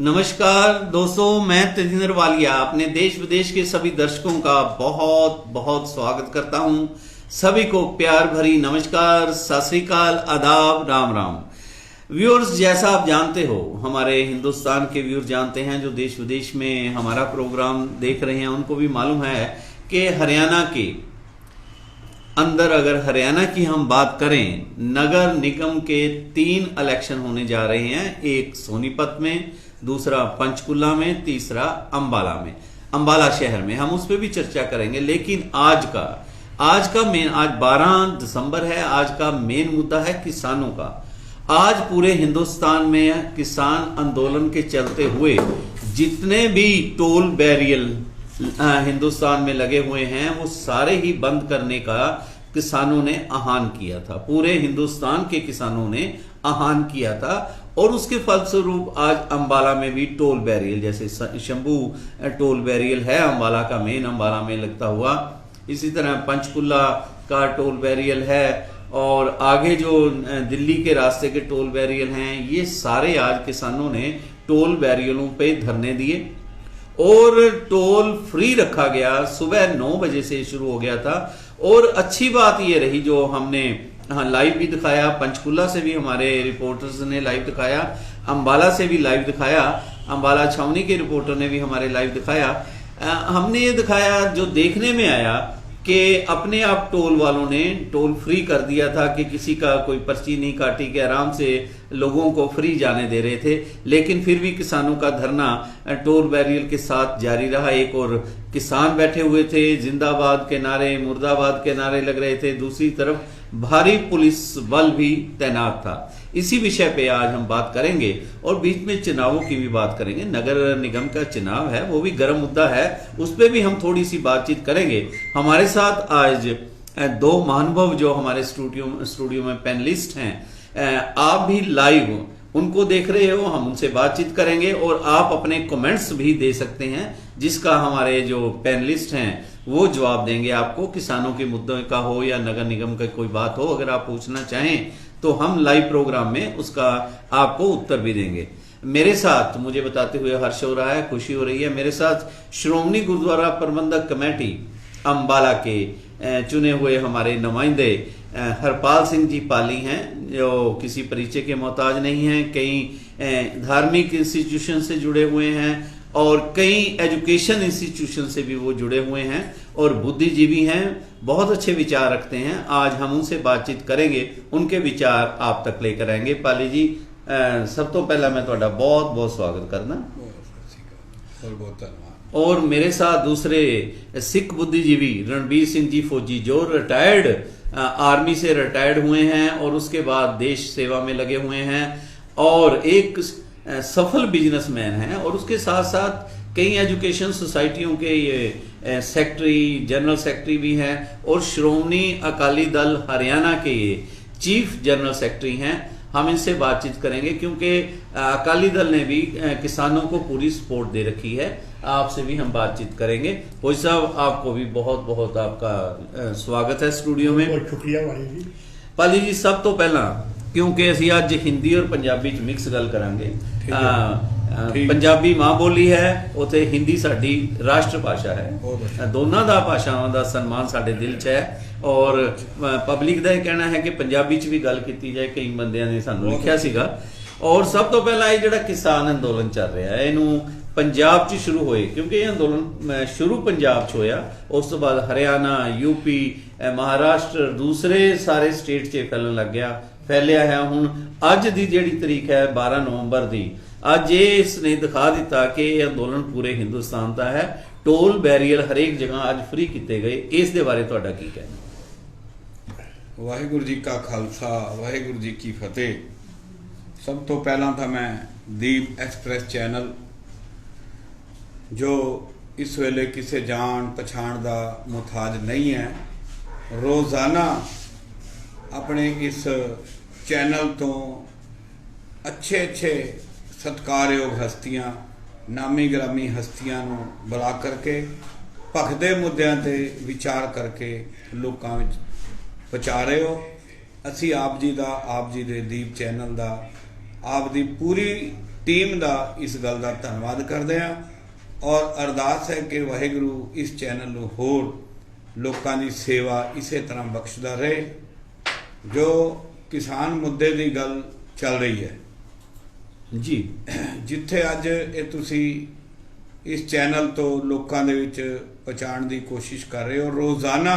नमस्कार दोस्तों, मैं तेजिंदर वालिया अपने देश विदेश के सभी दर्शकों का बहुत बहुत स्वागत करता हूं। सभी को प्यार भरी नमस्कार, सत श्री अकाल, आदाब, राम राम। व्यूअर्स, जैसा आप जानते हो, हमारे हिंदुस्तान के व्यूअर्स जानते हैं, जो देश विदेश में हमारा प्रोग्राम देख रहे हैं उनको भी मालूम है कि हरियाणा के अंदर, अगर हरियाणा की हम बात करें, नगर निगम के 3 इलेक्शन होने जा रहे हैं। एक सोनीपत में, दूसरा पंचकुला में, तीसरा अंबाला में, अंबाला शहर में। हम उस पर भी चर्चा करेंगे। लेकिन आज का मेन, आज 12 दिसंबर है, आज का मेन मुद्दा है किसानों का। आज पूरे हिंदुस्तान में किसान आंदोलन के चलते हुए जितने भी टोल बैरियर हिंदुस्तान में लगे हुए हैं वो सारे ही बंद करने का किसानों ने आह्वान किया था। पूरे हिंदुस्तान के किसानों ने आह्वान किया था और उसके फलस्वरूप आज अंबाला में भी टोल बैरियर, जैसे शंभू टोल बैरियर है अंबाला का मेन, अंबाला में लगता हुआ, इसी तरह पंचकुला का टोल बैरियर है और आगे जो दिल्ली के रास्ते के टोल बैरियर हैं, ये सारे आज किसानों ने टोल बैरियरों पे धरने दिए और टोल फ्री रखा गया। सुबह 9 बजे से शुरू हो गया था और अच्छी बात यह रही, जो हमने लाइव भी दिखाया, पंचकुला से भी हमारे रिपोर्टर्स ने लाइव दिखाया, अंबाला से भी लाइव दिखाया, अंबाला छावनी के रिपोर्टर ने भी हमारे लाइव दिखाया। हमने ये दिखाया, जो देखने में आया कि अपने आप टोल वालों ने टोल फ्री कर दिया था कि किसी का कोई पर्ची नहीं काटी, के आराम से लोगों को फ्री जाने दे रहे थे। लेकिन फिर भी किसानों का धरना टोल बैरियर के साथ जारी रहा। एक और किसान बैठे हुए थे, जिंदाबाद के नारे, मुर्दाबाद के नारे लग रहे थे, दूसरी तरफ भारी पुलिस बल भी तैनात था। इसी विषय पे आज हम बात करेंगे और बीच में चुनावों की भी बात करेंगे। नगर निगम का चुनाव है, वो भी गर्म मुद्दा है, उस पर भी हम थोड़ी सी बातचीत करेंगे। हमारे साथ आज 2 महानुभाव जो हमारे स्टूडियो में पैनलिस्ट हैं, आप भी लाइव उनको देख रहे हो, हम उनसे बातचीत करेंगे और आप अपने कमेंट्स भी दे सकते हैं, जिसका हमारे जो पैनलिस्ट हैं वो जवाब देंगे आपको। किसानों के मुद्दों का हो या नगर निगम का कोई बात हो, अगर आप पूछना चाहें तो हम लाइव प्रोग्राम में उसका आपको उत्तर भी देंगे। मेरे साथ, मुझे बताते हुए हर्ष हो रहा है, खुशी हो रही है, मेरे साथ श्रोमणी गुरुद्वारा प्रबंधक कमेटी अंबाला के चुने हुए हमारे नुमाइंदे हरपाल सिंह जी पाली हैं, जो किसी परिचय के मोहताज नहीं हैं। कई धार्मिक इंस्टीट्यूशन से जुड़े हुए हैं और कई एजुकेशन इंस्टीट्यूशन से भी वो जुड़े हुए हैं और बुद्धिजीवी हैं, बहुत अच्छे विचार रखते हैं। आज हम उनसे बातचीत करेंगे, उनके विचार आप तक लेकर आएंगे। पाली जी, सब तो पहला मैं ਤੁਹਾਡਾ बहुत बहुत स्वागत करना और बहुत धन्यवाद। और मेरे साथ दूसरे सिख बुद्धिजीवी रणबीर सिंह जी फौजी, जो रिटायर्ड आर्मी से रिटायर्ड हुए हैं और उसके बाद देश सेवा में लगे हुए हैं और एक सफल बिजनेसमैन हैं और उसके साथ साथ कई एजुकेशन सोसाइटियों के ये सेक्रेटरी, जनरल सेक्रेटरी भी हैं और श्रोमणी अकाली दल हरियाणा के ये चीफ जनरल सेक्रेटरी हैं। हम इनसे बातचीत करेंगे क्योंकि अकाली दल ने भी किसानों को पूरी सपोर्ट दे रखी है। आपसे भी हम बातचीत करेंगे। फौजी साहब, आपको भी बहुत बहुत आपका स्वागत है स्टूडियो में। बहुत शुक्रिया वाली जी। पाली जी, सब तो पहला, क्योंकि असी अज हिंदी और पंजाबी च मिक्स गल करांगे। पंजाबी मां बोली है, उते हिंदी साडी राष्ट्र भाषा है। दोनों दा भाषावां दा सन्मान साडे दिल च है और पब्लिक दा यह कहना है कि पंजाबी च भी गल की जाए, कई बंदियां ने सानू लिखिया सीगा। और सब तो पहला ये जिहड़ा किसान अंदोलन चल रहा है, इनू पंजाब च शुरू होए, क्योंकि ये अंदोलन शुरू पंजाब च होया, उस तो बाद हरियाणा, यूपी, महाराष्ट्र, दूसरे सारे स्टेट च फैलन लग गया, फैलिया है। हुण अज दी जिहड़ी तरीक है 12 नवंबर दी, अज ये इसने दिखा दिता कि यह अंदोलन पूरे हिंदुस्तान का है। टोल बैरियर हरेक जगह अज फ्री किए गए, इस दे बारे तुहाडा की कहना? वाहिगुरु जी का खालसा, वाहिगुरु जी की फतेह। सब तो पहला था मैं दीप एक्सप्रैस चैनल, जो इस वेले किसी जान पछाण का मुहताज नहीं है, रोज़ाना अपने इस चैनल तो अच्छे अच्छे सत्कारयोग हस्तियां, नामी ग्रामी हस्तियां नूं बुला करके भखदे मुद्दों ते विचार करके लोकां विच पहुंचा रहे हो। असी आप जी दा, आप जी दे दीप चैनल दा, आप दी पूरी ਟੀਮ ਦਾ ਇਸ ਗੱਲ ਦਾ ਧੰਨਵਾਦ ਕਰਦੇ ਹਾਂ ਔਰ ਅਰਦਾਸ ਹੈ ਕਿ ਵਾਹਿਗੁਰੂ ਇਸ ਚੈਨਲ ਨੂੰ ਹੋਰ ਲੋਕਾਂ ਦੀ ਸੇਵਾ ਇਸੇ ਤਰ੍ਹਾਂ ਬਖਸ਼ਦਾ ਰਹੇ। ਜੋ ਕਿਸਾਨ ਮੁੱਦੇ ਦੀ ਗੱਲ ਚੱਲ ਰਹੀ ਹੈ ਜੀ, ਜਿੱਥੇ ਅੱਜ ਇਹ ਤੁਸੀਂ ਇਸ ਚੈਨਲ ਤੋਂ ਲੋਕਾਂ ਦੇ ਵਿੱਚ ਪਹੁੰਚਾਉਣ ਦੀ ਕੋਸ਼ਿਸ਼ ਕਰ ਰਹੇ ਹੋ, ਰੋਜ਼ਾਨਾ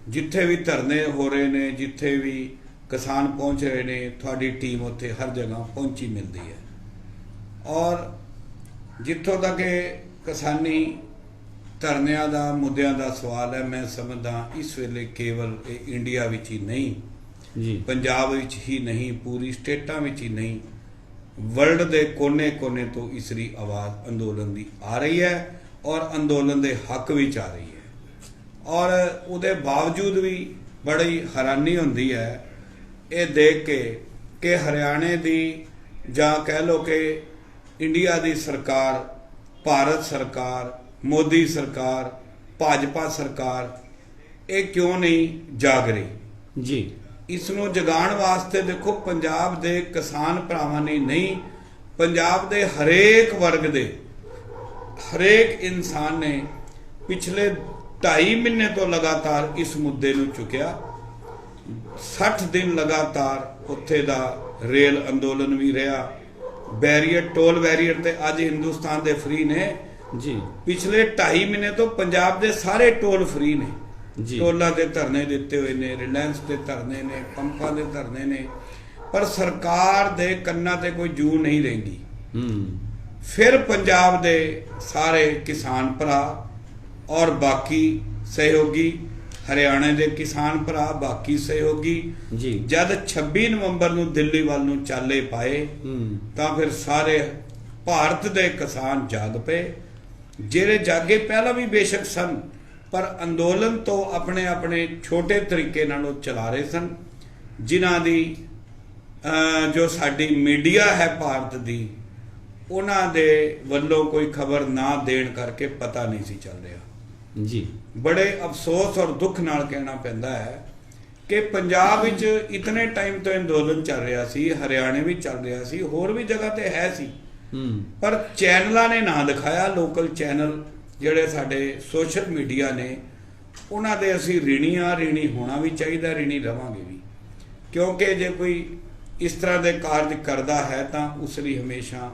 ਜਿੱਥੇ ਵੀ ਧਰਨੇ ਹੋ ਰਹੇ ਨੇ, ਜਿੱਥੇ ਵੀ ਕਿਸਾਨ ਪਹੁੰਚ ਰਹੇ ਨੇ, ਤੁਹਾਡੀ ਟੀਮ ਉੱਥੇ ਹਰ ਜਗ੍ਹਾ ਪਹੁੰਚੀ ਮਿਲਦੀ ਹੈ। ਔਰ ਜਿੱਥੋਂ ਤੱਕ ਕਿਸਾਨੀ ਧਰਨਿਆਂ ਦਾ ਮੁੱਦਿਆਂ ਦਾ ਸਵਾਲ ਹੈ, ਮੈਂ ਸਮਝਦਾ ਇਸ ਵੇਲੇ ਕੇਵਲ ਇਹ ਇੰਡੀਆ ਵਿੱਚ ਹੀ ਨਹੀਂ ਜੀ, ਪੰਜਾਬ ਵਿੱਚ ਹੀ ਨਹੀਂ, ਪੂਰੀ ਸਟੇਟਾਂ ਵਿੱਚ ਹੀ ਨਹੀਂ, ਵਰਲਡ ਦੇ ਕੋਨੇ-ਕੋਨੇ ਤੋਂ ਇਸ ਦੀ ਆਵਾਜ਼ ਅੰਦੋਲਨ ਦੀ ਆ ਰਹੀ ਹੈ ਔਰ ਅੰਦੋਲਨ ਦੇ ਹੱਕ ਵਿੱਚ ਆ ਰਹੀ ਹੈ। ਔਰ ਉਹਦੇ ਬਾਵਜੂਦ ਵੀ ਬੜੀ ਹੈਰਾਨੀ ਹੁੰਦੀ ਹੈ ਇਹ ਦੇਖ ਕੇ ਕਿ ਹਰਿਆਣੇ ਦੀ ਜਾਂ ਕਹਿ ਲਓ ਕਿ ਇੰਡੀਆ ਦੀ ਸਰਕਾਰ, ਭਾਰਤ ਸਰਕਾਰ, ਮੋਦੀ ਸਰਕਾਰ, ਭਾਜਪਾ ਸਰਕਾਰ ਇਹ ਕਿਉਂ ਨਹੀਂ ਜਾਗ ਰਹੀ ਜੀ। ਇਸ ਨੂੰ ਜਗਾਉਣ ਵਾਸਤੇ ਦੇਖੋ ਪੰਜਾਬ ਦੇ ਕਿਸਾਨ ਭਰਾਵਾਂ ਨੇ ਨਹੀਂ, ਪੰਜਾਬ ਦੇ ਹਰੇਕ ਵਰਗ ਦੇ ਹਰੇਕ ਇਨਸਾਨ ਨੇ ਪਿਛਲੇ 2.5 ਮਹੀਨੇ ਤੋਂ ਲਗਾਤਾਰ ਇਸ ਮੁੱਦੇ ਨੂੰ ਚੁੱਕਿਆ। 60 ਦਿਨ ਲਗਾਤਾਰ ਉੱਥੇ ਦਾ ਰੇਲ ਅੰਦੋਲਨ ਵੀ ਰਿਹਾ, ਬੈਰੀਅਰ ਟੋਲ ਬੈਰੀਅਰ ਤੇ ਅੱਜ ਹਿੰਦੁਸਤਾਨ ਦੇ ਫ੍ਰੀ ਨੇ ਜੀ। ਪਿਛਲੇ 2.5 ਮਹੀਨੇ ਤੋਂ ਪੰਜਾਬ ਦੇ ਸਾਰੇ ਟੋਲ ਫ੍ਰੀ ਨੇ ਜੀ। ਟੋਲਾਂ ਦੇ ਧਰਨੇ ਦਿੱਤੇ ਹੋਏ ਨੇ, ਰਿਲਾਇੰਸ ਦੇ ਧਰਨੇ ਨੇ, ਪੰਪਾਂ ਦੇ ਧਰਨੇ ਨੇ, ਪਰ ਸਰਕਾਰ ਦੇ ਕੰਨਾਂ ਤੇ ਕੋਈ ਜੂ ਨਹੀਂ ਰਹਿੰਦੀ। ਫਿਰ ਪੰਜਾਬ ਦੇ ਸਾਰੇ ਕਿਸਾਨ ਭਰਾ ਔਰ ਬਾਕੀ ਸਹਿਯੋਗੀ, ਹਰਿਆਣੇ ਦੇ ਕਿਸਾਨ ਭਰਾ ਬਾਕੀ ਸਹਿਯੋਗੀ ਜੀ, ਜਦ 26 ਨਵੰਬਰ ਨੂੰ ਦਿੱਲੀ ਵੱਲ ਨੂੰ ਚਾਲੇ ਪਾਏ ਤਾਂ ਫਿਰ ਸਾਰੇ ਭਾਰਤ ਦੇ ਕਿਸਾਨ ਜਾਗ ਪਏ। ਜਿਹੜੇ ਜਾਗੇ ਪਹਿਲਾਂ ਵੀ ਬੇਸ਼ੱਕ ਸਨ, ਪਰ ਅੰਦੋਲਨ ਤੋਂ ਆਪਣੇ ਆਪਣੇ ਛੋਟੇ ਤਰੀਕੇ ਨਾਲ ਉਹ ਚਲਾ ਰਹੇ ਸਨ, ਜਿਨ੍ਹਾਂ ਦੀ ਜੋ ਸਾਡੀ ਮੀਡੀਆ ਹੈ ਭਾਰਤ ਦੀ, ਉਹਨਾਂ ਦੇ ਵੱਲੋਂ ਕੋਈ ਖਬਰ ਨਾ ਦੇਣ ਕਰਕੇ ਪਤਾ ਨਹੀਂ ਸੀ ਚੱਲ ਰਿਹਾ ਜੀ। ਬੜੇ ਅਫਸੋਸ ਔਰ ਦੁੱਖ ਨਾਲ ਕਹਿਣਾ ਪੈਂਦਾ ਹੈ ਕਿ ਪੰਜਾਬ ਵਿੱਚ ਇਤਨੇ ਟਾਈਮ ਤੋਂ ਅੰਦੋਲਨ ਚੱਲ ਰਿਹਾ ਸੀ, ਹਰਿਆਣੇ ਵੀ ਚੱਲ ਰਿਹਾ ਸੀ, ਹੋਰ ਵੀ ਜਗ੍ਹਾ ਤੇ ਹੈ ਸੀ, ਪਰ ਚੈਨਲਾਂ ਨੇ ਨਾ ਦਿਖਾਇਆ। ਲੋਕਲ ਚੈਨਲ ਜਿਹੜੇ ਸਾਡੇ ਸੋਸ਼ਲ ਮੀਡੀਆ ਨੇ, ਉਹਨਾਂ ਦੇ ਅਸੀਂ ऋणी ਆ, ऋणी ਹੋਣਾ ਵੀ ਚਾਹੀਦਾ, ऋणी ਰਵਾਂਗੇ ਵੀ, ਕਿਉਂਕਿ ਜੇ ਕੋਈ ਇਸ ਤਰ੍ਹਾਂ ਦੇ ਕਾਰਜ ਕਰਦਾ ਹੈ ਤਾਂ ਉਸ ਲਈ ਹਮੇਸ਼ਾ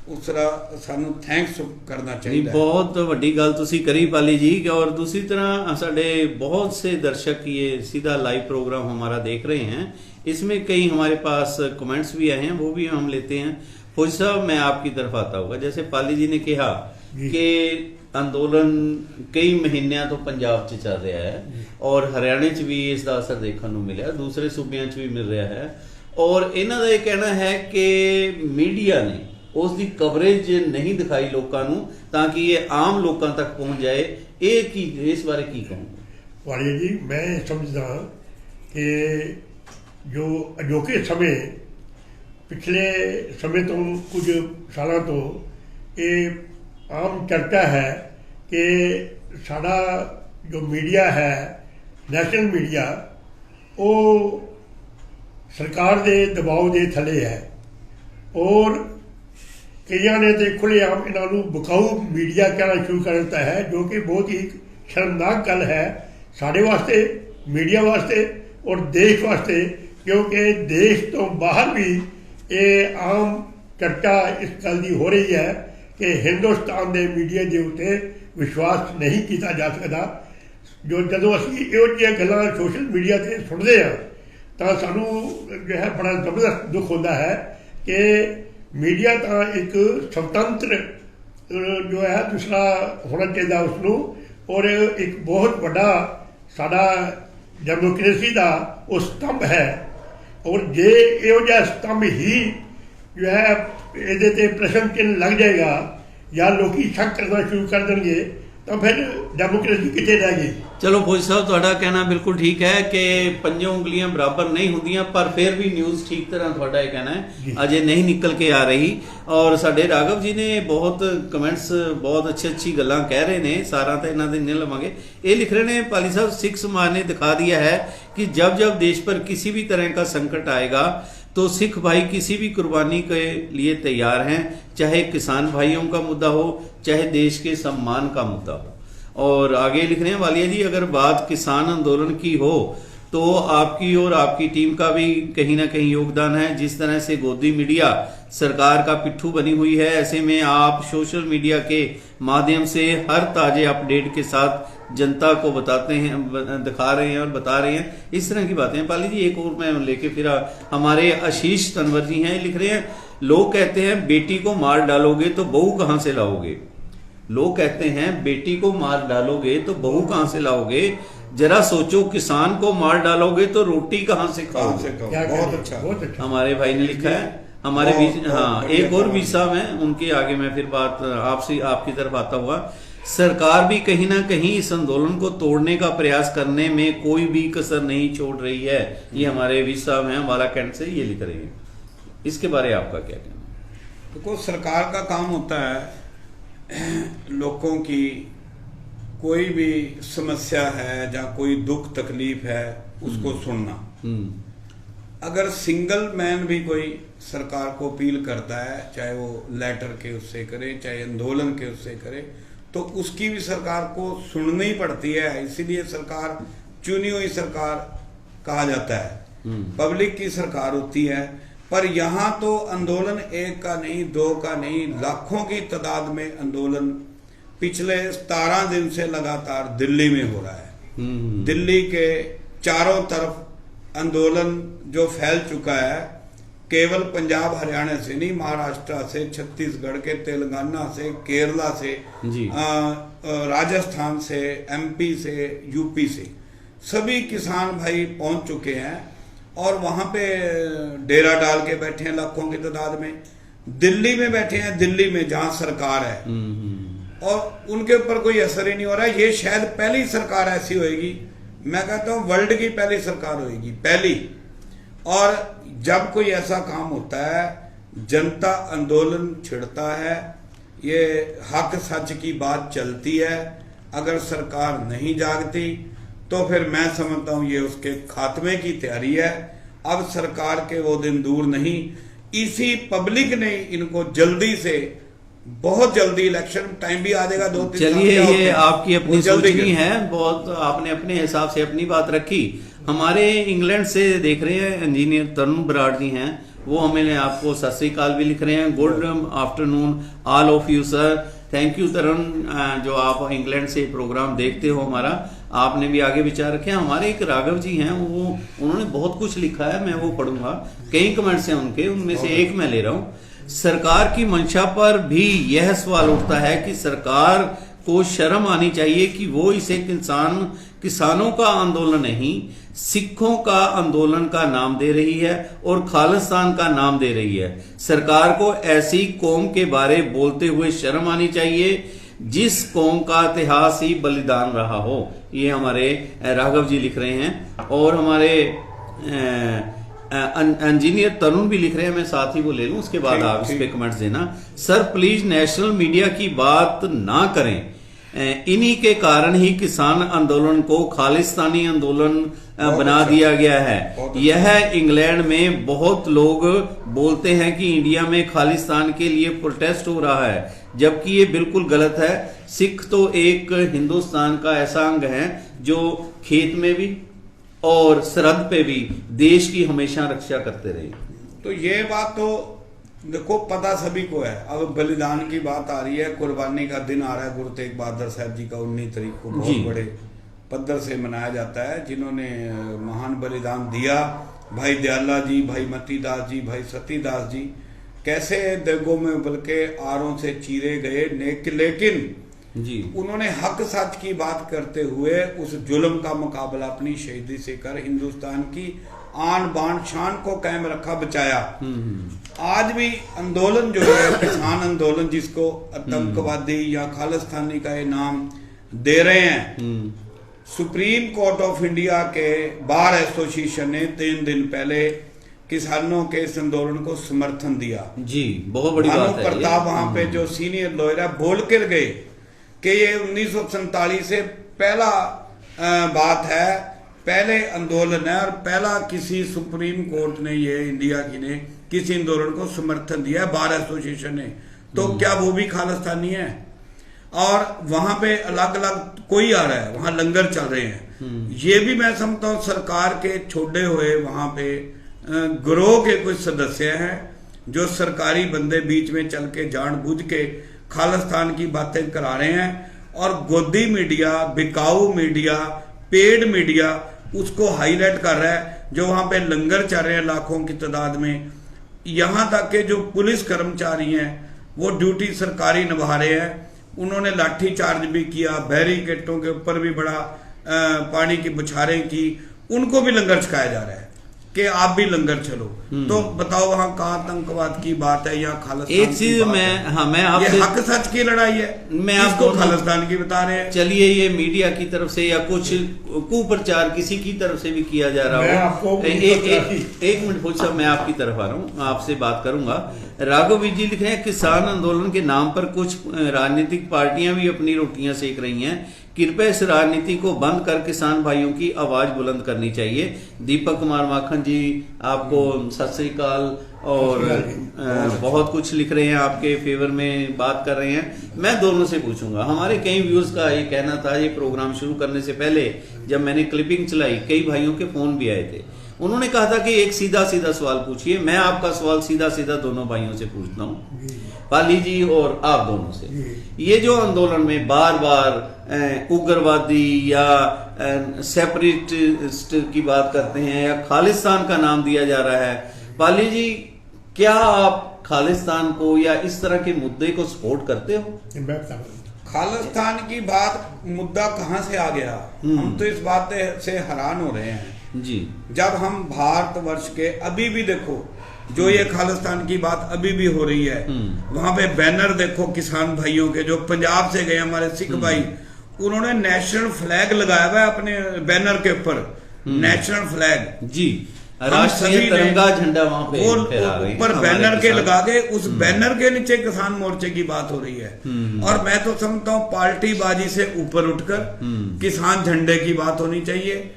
ਉਸ ਦਾ ਸਾਨੂੰ ਥੈਂਕਸ ਕਰਨਾ ਚਾਹੀਦਾ है। बहुत बड़ी गल तुसी करी पाली जी। और दूसरी तरह साढ़े बहुत से दर्शक ये सीधा लाइव प्रोग्राम हमारा देख रहे हैं, इसमें कई हमारे पास कमेंट्स भी आए हैं, वो भी हम लेते हैं। फौजी साहब, मैं आपकी तरफ आता होगा, जैसे पाली जी ने कहा कि अंदोलन कई महीनों तो पंजाब च चल रहा है और हरियाणे च भी इसका असर देखने को मिला, दूसरे सूबे च भी मिल रहा है, और इन्हों का यह कहना है कि मीडिया ने उसकी कवरेज नहीं दिखाई लोगों को ताकि ये आम लोगों तक पहुँच जाए। ये की इस बारे की कहूँगा? वालिया जी, मैं समझदा कि जो अजोके समय पिछले समय तो कुछ सालों तो ये आम चर्चा है कि साड़ा जो मीडिया है, नैशनल मीडिया, वो सरकार के दबाव के थले है और कई ने तो खुलेआम इन्हों बकाऊ मीडिया कहना शुरू कर दिता है, जो कि बहुत ही शर्मनाक गल है साढ़े वास्ते, मीडिया वास्ते और देश वास्ते, क्योंकि देश तो बाहर भी ये आम चर्चा इस गल की हो रही है कि हिंदुस्तान के मीडिया के उत्ते विश्वास नहीं किया जा सकता। जो जदों असीं इहो जिहियां गल्लां सोशल मीडिया से सुनते हैं तो सानू जो है बड़ा जबरदस्त दुख होता है कि मीडिया तो एक स्वतंत्र जो है दूसरा होना चाहिए उसनों, और एक बहुत बड़ा साडा डेमोक्रेसी का वो स्तंभ है, और जे इहो जिहा स्तंभ ही जो है ये प्रश्न चिन्ह लग जाएगा या लोग शक करना शुरू कर देंगे तो फिर डेमोक्रेसी कितने रह गई। चलो फौजी साहब, तुहाडा कहना बिल्कुल ठीक है कि पंजों उंगलियां बराबर नहीं होंदियां, पर फिर भी न्यूज़ ठीक तरह तुहाडा ये कहना है अजे नहीं निकल के आ रही। और साडे राघव जी ने बहुत कमेंट्स बहुत अच्छी गल्लां कह रहे ने, सारा तो इन्हां दे नहीं लवांगे। ये लिख रहे ने पाली साहब, सिख समाज ने दिखा दिया है कि जब जब देश पर किसी भी तरह का संकट आएगा तो सिख भाई किसी भी कुर्बानी के लिए तैयार हैं, चाहे किसान भाइयों का मुद्दा हो, चाहे देश के सम्मान का मुद्दा हो। और आगे लिख रहे हैं वालिया जी, अगर बात किसान आंदोलन की हो तो आपकी और आपकी टीम का भी कहीं ना कहीं योगदान है। जिस तरह से गोदी मीडिया सरकार का पिट्ठू बनी हुई है, ऐसे में आप सोशल मीडिया के माध्यम से हर ताजे अपडेट के साथ जनता को बताते हैं, दिखा रहे हैं और बता रहे हैं, इस तरह की बातें। पाली जी एक और मैं लेके फिर हमारे आशीष तनवर जी हैं, लिख रहे हैं, लोग कहते हैं बेटी को मार डालोगे तो बहू कहां से लाओगे। लोग कहते हैं बेटी को मार डालोगे तो बहू कहां से लाओगे। जरा सोचो, किसान को मार डालोगे तो रोटी कहां से खाओगे। बहुत अच्छा, बहुत अच्छा। हमारे भाई ने लिखा है। हमारे बीच हाँ एक और विसा में उनके आगे मैं फिर बात आपसे आपकी तरफ आता हुआ, सरकार भी कहीं ना कहीं इस आंदोलन को तोड़ने का प्रयास करने में कोई भी कसर नहीं छोड़ रही है। ये हमारे विसा में वाला कैंट से ये लिख रहे हैं, इसके बारे में आपका क्या कहना है? देखो, सरकार का काम होता है लोगों की कोई भी समस्या है या कोई दुख तकलीफ है उसको सुनना। अगर सिंगल मैन भी कोई सरकार को अपील करता है, चाहे वो लेटर के उससे करे, चाहे आंदोलन के उससे करे, तो उसकी भी सरकार को सुननी ही पड़ती है। इसीलिए सरकार चुनी हुई सरकार कहा जाता है, पब्लिक की सरकार होती है। पर यहाँ तो आंदोलन एक का नहीं, दो का नहीं, लाखों की तादाद में आंदोलन पिछले 17 दिन से लगातार दिल्ली में हो रहा है। दिल्ली के चारों तरफ आंदोलन जो फैल चुका है, केवल पंजाब हरियाणा से नहीं, महाराष्ट्र से, छत्तीसगढ़ के, तेलंगाना से, केरला से, राजस्थान से, एमपी से, यूपी से, सभी किसान भाई पहुंच चुके हैं और वहां पे डेरा डाल के बैठे हैं लाखों की तादाद में। दिल्ली में बैठे हैं, दिल्ली में जहां सरकार है, और उनके ऊपर कोई असर ही नहीं हो रहा है। ये शायद पहली सरकार ऐसी होएगी, मैं कहता हूं वर्ल्ड की पहली सरकार होएगी, पहली। और जब कोई ऐसा काम होता है, जनता आंदोलन छिड़ता है, ये हक सच की बात चलती है। अगर सरकार नहीं जागती तो फिर मैं समझता हूं ये उसके खात्मे की तैयारी है। अब सरकार के वो दिन दूर नहीं, इसी पब्लिक ने इनको जल्दी से, बहुत जल्दी, इलेक्शन टाइम भी आ जाएगा 2-3 साल। चलिए, ये आपकी अपनी सोचनी है, बहुत आपने अपने हिसाब से अपनी बात रखी। हमारे इंग्लैंड से देख रहे हैं इंजीनियर तरुण बराड़ जी हैं, वो हमें आपको सत श्री अकाल भी लिख रहे हैं। Good afternoon all of you sir, thank you Tarun, जो आप इंग्लैंड से प्रोग्राम देखते हो हमारा, आपने भी आगे विचार रखे। हमारे एक राघव जी हैं, वो उन्होंने बहुत कुछ लिखा है, मैं वो पढ़ूंगा, कई कमेंट्स हैं उनके, उनमें से एक मैं ले रहा हूं। सरकार की मंशा पर भी यह सवाल उठता है कि सरकार को शर्म आनी चाहिए कि वो इसे किसानों का आंदोलन नहीं, सिखों का आंदोलन का नाम दे रही है और खालिस्तान का नाम दे रही है। सरकार को ऐसी कौम के बारे बोलते हुए शर्म आनी चाहिए जिस कौम का इतिहास ही बलिदान रहा हो। ये हमारे राघव जी लिख रहे हैं। और हमारे इंजीनियर तरुण भी लिख रहे हैं, मैं साथ ही वो ले लूं, उसके बाद आप इस पे कमेंट्स देना। सर प्लीज नेशनल मीडिया की बात ना करें, इन्हीं के कारण ही किसान आंदोलन को खालिस्तानी आंदोलन बना दिया गया है। यह इंग्लैंड में बहुत लोग बोलते हैं कि इंडिया में खालिस्तान के लिए प्रोटेस्ट हो रहा है, जबकि ये बिल्कुल गलत है। सिख तो एक हिंदुस्तान का ऐसा अंग है जो खेत में भी और सरहद पे भी देश की हमेशा रक्षा करते रहे। तो ये बात तो देखो पता सभी को है। अब बलिदान की बात आ रही है, कुर्बानी का दिन आ रहा है, गुरु तेग बहादुर साहब जी का 19 तारीख को बहुत बड़े पद्धर से मनाया जाता है, जिन्होंने महान बलिदान दिया। भाई दयाला जी, भाई मतीदास जी, भाई सतीदास जी कैसे देगों में उबल के आरों से चीरे गए, लेकिन जी उन्होंने हक सच की बात करते हुए उस जुल्म का मुकाबला अपनी शहीदी से कर हिंदुस्तान की आन बान शान को कायम रखा, बचाया। आज भी आंदोलन जो है, किसान आंदोलन, जिसको आतंकवादी या खालिस्तानी का ये नाम दे रहे हैं, सुप्रीम कोर्ट ऑफ इंडिया के बार एसोसिएशन ने 3 दिन पहले किसानों के इस आंदोलन को समर्थन दिया। जी बहुत बड़ी बात है। प्रताप वहां पे जो सीनियर लॉयर है बोल कर गए कि ये 1947 से पहला बात है पहले आंदोलन है और पहला किसी सुप्रीम कोर्ट ने, ये इंडिया की ने किसी आंदोलन को समर्थन दिया है, बार एसोसिएशन ने, तो क्या वो भी खालिस्तानी है? और वहां पे अलग अलग कोई आ रहा है, वहां लंगर चल रहे हैं, ये भी मैं समझता हूँ सरकार के छोड़े हुए वहां पे गिरोह के कुछ सदस्य हैं जो सरकारी बंदे बीच में चल के जानबूझ के खालिस्तान की बातें करा रहे हैं, और गोदी मीडिया, बिकाऊ मीडिया, पेड मीडिया उसको हाईलाइट कर रहा है, जो वहां पे लंगर चल रहे हैं लाखों की तादाद में। यहां तक के जो पुलिस कर्मचारी हैं वो ड्यूटी सरकारी निभा रहे हैं, उन्होंने लाठी चार्ज भी किया, बैरिकेडों के ऊपर भी बड़ा पानी की बौछारें की, उनको भी लंगर छकाया जा रहा है कि आप भी लंगर चलो। तो बताओ वहां का आतंकवाद की बात है या खालिस्तान एक चीज मैं आपसे, ये हक सच की लड़ाई है, मैं आपको खालिस्तान की बता रहे हैं। चलिए, ये मीडिया की तरफ से या कुछ कुप्रचार किसी की तरफ से भी किया जा रहा हो, एक मिनट पूछा, मैं आपकी तरफ आ रहा हूँ, आपसे बात करूंगा। राघव विजी लिख रहे हैं, किसान आंदोलन के नाम पर कुछ राजनीतिक पार्टियां भी अपनी रोटियां सेक रही हैं, कृपया इस राजनीति को बंद कर किसान भाइयों की आवाज बुलंद करनी चाहिए। दीपक कुमार माखन जी आपको सत श्री अकाल, और बहुत कुछ लिख रहे हैं, आपके फेवर में बात कर रहे हैं। मैं दोनों से पूछूंगा, हमारे कई व्यूअर्स का ये कहना था, ये प्रोग्राम शुरू करने से पहले जब मैंने क्लिपिंग चलाई, कई भाइयों के फोन भी आए थे, उन्होंने कहा था कि एक सीधा सीधा सवाल पूछिए। मैं आपका सवाल सीधा सीधा दोनों भाइयों से पूछता हूँ, पाली जी और आप दोनों से। ये जो आंदोलन में बार बार उग्रवादी या सेपरेटिस्ट की बात करते हैं या खालिस्तान का नाम दिया जा रहा है, पाली जी क्या आप खालिस्तान को या इस तरह के मुद्दे को सपोर्ट करते हो? खालिस्तान की बात मुद्दा कहां से आ गया? हम तो इस बात से हैरान हो रहे हैं जी, जब हम भारतवर्ष के अभी भी देखो जो ये खालिस्तान की बात अभी भी हो रही है, वहां पे बैनर देखो किसान भाइयों के जो पंजाब से गए हमारे सिख भाई, उन्होंने नेशनल फ्लैग लगाया हुआ है अपने बैनर के ऊपर, नेशनल फ्लैग जी, राष्ट्रीय तिरंगा झंडा वहां पे ऊपर बैनर के लगा के, उस बैनर के नीचे किसान मोर्चे की बात हो रही है। और मैं तो समझता हूँ पार्टी बाजी से ऊपर उठकर किसान झंडे की बात होनी चाहिए।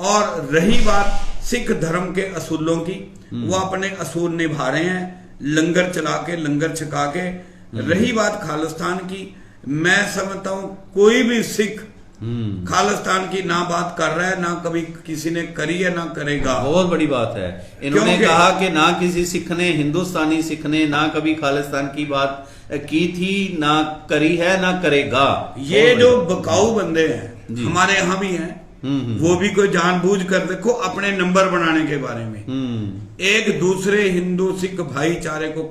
और रही बात सिख धर्म के असूलों की, वो अपने असूल निभा रहे हैं, लंगर चला के, लंगर छका के। रही बात खालिस्तान की, मैं समझता हूं कोई भी सिख खालिस्तान की ना बात कर रहा है, ना कभी किसी ने करी है, ना करेगा। बहुत बड़ी बात है। इन्होंने कहा कि ना किसी सिख ने, हिंदुस्तानी सिख ने ना कभी खालिस्तान की बात की थी, ना करी है, ना करेगा। ये जो बकाऊ बंदे हैं हमारे यहाँ भी हैं, वो भी कोई जानबूझ कर देखो अपने नंबर बनाने के बारे में एक दूसरे हिंदू सिख भाईचारे को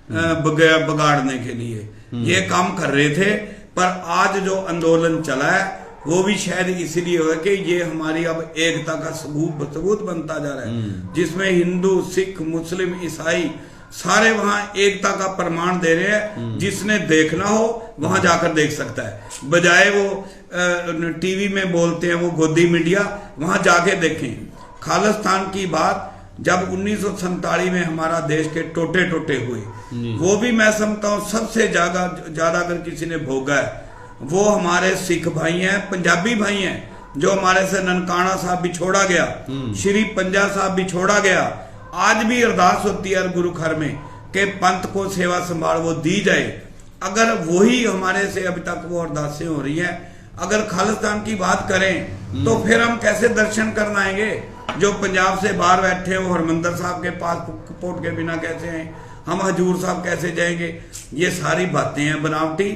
बगाड़ने के लिए ये काम कर रहे थे। पर आज जो आंदोलन चला है वो भी शायद इसलिए हुआ कि ये हमारी अब एकता का सबूत बनता जा रहा है, जिसमें हिंदू, सिख, मुस्लिम, ईसाई सारे वहां एकता का प्रमाण दे रहे हैं। जिसने देखना हो वहां जाकर देख सकता है, बजाय वो टीवी में बोलते हैं वो गोदी मीडिया, वहां जाके देखें। खालिस्तान की बात जब 1947 में हमारा देश के टोटे टोटे हुए, वो भी मैं समझता हूँ सबसे ज्यादा अगर किसी ने भोगा है वो हमारे सिख भाई हैं, पंजाबी भाई हैं, जो हमारे से ननकाना साहब भी छोड़ा गया, श्री पंजा साहब भी छोड़ा गया। आज भी अरदास होती है गुरु घर में कि पंथ को सेवा संभाल वो दी जाए। अगर वही हमारे से अभी तक वो अरदासें हो रही हैं, अगर खालिस्तान की बात करें तो फिर हम कैसे दर्शन करना आएंगे? जो पंजाब से बाहर बैठे हैं वो हरमंदर साहब के पासपोर्ट के बिना कैसे आए? हम हजूर साहब कैसे जाएंगे? ये सारी बातें हैं बनावटी,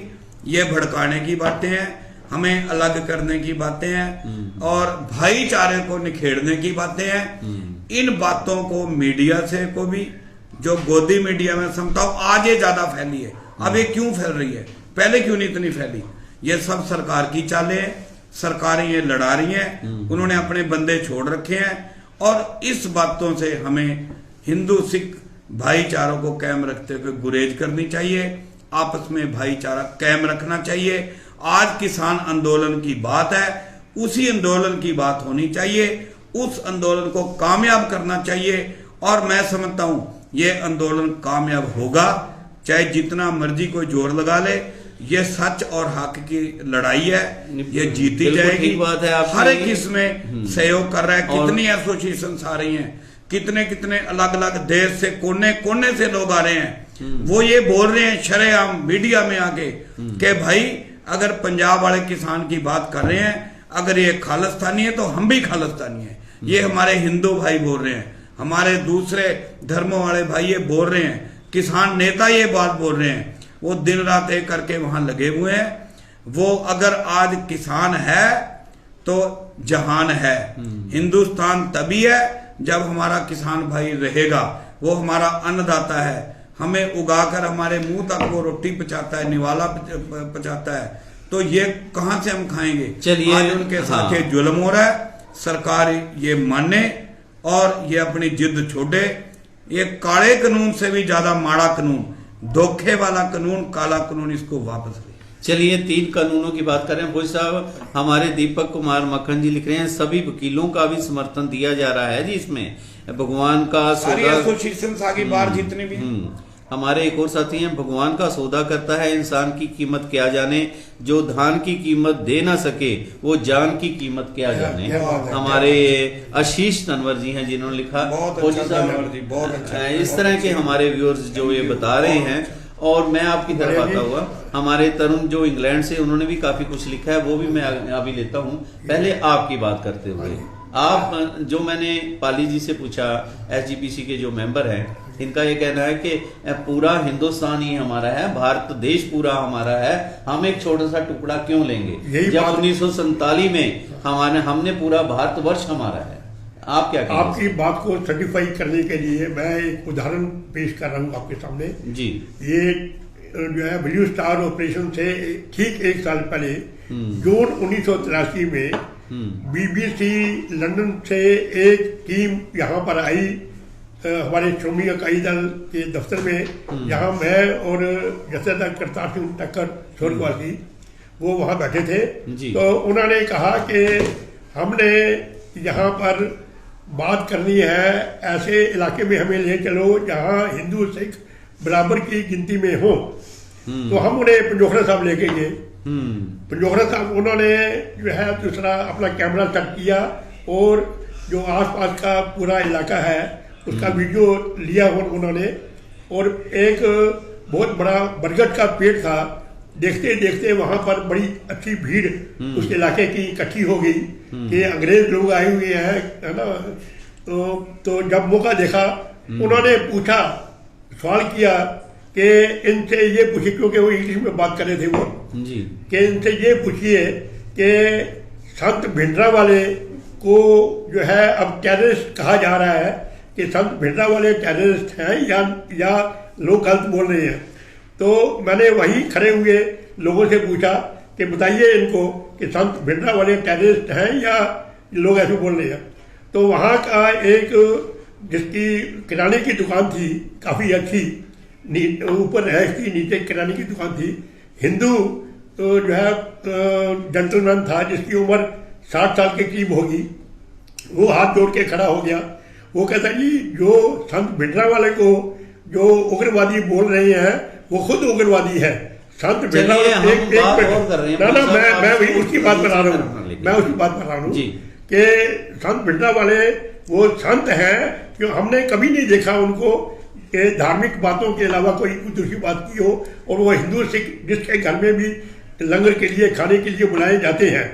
ये भड़काने की बातें हैं, हमें अलग करने की बातें हैं और भाईचारे को निखेरने की बातें हैं। इन बातों को मीडिया से को भी, जो गोदी मीडिया में समझता हूं आज ये ज्यादा फैली है। अब ये क्यों फैल रही है, पहले क्यों नहीं इतनी फैली? ये सब सरकार की चालें हैं, सरकारें ये लड़ा रही हैं, उन्होंने अपने बंदे छोड़ रखे हैं। और इस बातों से हमें हिंदू सिख भाईचारों को कायम रखते हुए गुरेज करनी चाहिए, आपस में भाईचारा कायम रखना चाहिए। आज किसान आंदोलन की बात है, उसी आंदोलन की बात होनी चाहिए, उस आंदोलन को कामयाब करना चाहिए। और मैं समझता हूं ये आंदोलन कामयाब होगा, चाहे जितना मर्जी कोई जोर लगा ले। ये सच और हक की लड़ाई है, ये जीती बिल्कुल जाएगी। ठीक बात है आपकी। हर एक इसमें सहयोग कर रहा है। कितनी एसोसिएशन आ रही हैं, कितने कितने अलग अलग देश से कोने कोने से लोग आ रहे हैं। वो ये बोल रहे हैं शरेआम मीडिया में आके कि भाई अगर पंजाब वाले किसान की बात कर रहे हैं, अगर ये खालिस्तानी है तो हम भी खालिस्तानी है। ये हमारे हिंदू भाई बोल रहे हैं, हमारे दूसरे धर्मों वाले भाई ये बोल रहे हैं, किसान नेता ये बात बोल रहे हैं। वो दिन रात एक करके वहां लगे हुए हैं। वो अगर आज किसान है तो जहान है। हिंदुस्तान तभी है जब हमारा किसान भाई रहेगा, वो हमारा अन्नदाता है, हमें उगाकर हमारे मुंह तक वो रोटी पहुंचाता है, निवाला पहुंचाता है। तो ये कहां से हम खाएंगे? चलिए, आज उनके साथ ये जुल्म हो रहा है। सरकार ये माने और ये अपनी जिद छोड़े। ये काले कानून से भी ज्यादा माड़ा कानून, धोखे वाला कानून, काला कानून, इसको वापस ले। चलिए 3 कानूनों की बात करें फौजी साहब। हमारे दीपक कुमार मक्खन जी लिख रहे हैं सभी वकीलों का भी समर्थन दिया जा रहा है जी इसमें। भगवान का सारी सौदा एसोसिएशन आगे बाहर जितनी भी हमारे एक और साथी हैं, भगवान का सौदा करता है इंसान की कीमत क्या जाने, जो धान की कीमत दे ना सके वो जान की कीमत क्या जाने। हमारे आशीष तनवर जी हैं जिन्होंने लिखा। बहुत फौजी अच्छा साहब, तनवर जी, बहुत अच्छा। इस तरह के हमारे व्यूअर्स जो ये बता रहे हैं। और मैं आपकी तरफ आता हुआ हमारे तरुण जो इंग्लैंड से, उन्होंने भी काफी कुछ लिखा है, वो भी मैं अभी लेता हूँ। पहले आपकी बात करते हुए, आप जो मैंने पाली जी से पूछा, एसजीपीसी के जो मेंबर हैं, इनका ये कहना है कि पूरा हिंदुस्तान ही हमारा है, भारत देश पूरा हमारा है, हम एक छोटा सा टुकड़ा क्यों लेंगे जब 1947 में हमने पूरा भारतवर्ष हमारा है। आप क्या कहेंगे? आपकी बात को सर्टिफाई करने के लिए मैं एक उदाहरण पेश कर रहा हूँ आपके सामने जी। ये जो है ब्लू स्टार ऑपरेशन से ठीक 1 साल पहले जून 1983 में बीबीसी लंदन से एक टीम यहाँ पर आई हमारे श्रोमणी अकाली दल के दफ्तर में, जहाँ मैं और जथेदार करतार सिंह टक्कर स्वर्गवासी वो वहाँ बैठे थे। तो उन्होंने कहा कि हमने यहाँ पर बात करनी है, ऐसे इलाके में हमें ले चलो जहाँ हिंदू सिख बराबर की गिनती में हो। तो हम उन्हें पंजोखरा साहब लेके गए। पंजोखरा साहब उन्होंने जो है दूसरा अपना कैमरा सेट किया और जो आसपास का पूरा इलाका है उसका वीडियो लिया उन्होंने। और एक बहुत बड़ा बरगद का पेड़ था, देखते देखते वहां पर बड़ी अच्छी भीड़ उस इलाके की इकट्ठी हो गई कि अंग्रेज लोग आए हुए हैं, है ना। तो जब मौका देखा उन्होंने पूछा, सवाल किया कि इनसे ये पूछिए, क्योंकि वो इंग्लिश में बात कर रहे थे वो जी, कि इनसे ये पूछिए कि संत भिंडरा वाले को जो है अब टेररिस्ट कहा जा रहा है, कि संत भिंडरा वाले टेररिस्ट हैं या लोग गलत बोल रहे हैं। तो मैंने वही खड़े हुए लोगों से पूछा कि बताइए इनको कि संत भिंडरा वाले टेररिस्ट हैं या लोग ऐसे बोल रहे हैं। तो वहाँ का एक जिसकी किराने की दुकान थी काफ़ी अच्छी, ऊपर रैश थी, नीचे किराने की दुकान थी, हिंदू तो जो है जेंटलमैन था जिसकी उम्र 60 साल के करीब होगी। वो हाथ जोड़ के खड़ा हो गया। वो कहता जी जो संत भिंडरा वाले को जो उग्रवादी बोल रहे हैं वो खुद उग्रवादी है। संत भिंडरा मैं भी उसकी बात बता रहा हूँ, मैं उसकी बात बता रहा हूँ कि संत भिंडरा वाले वो संत हैं कि हमने कभी नहीं देखा उनको कि धार्मिक बातों के अलावा कोई दूसरी बात की हो। और वो हिंदू सिख जिसके घर में भी लंगर के लिए खाने के लिए बुलाए जाते हैं।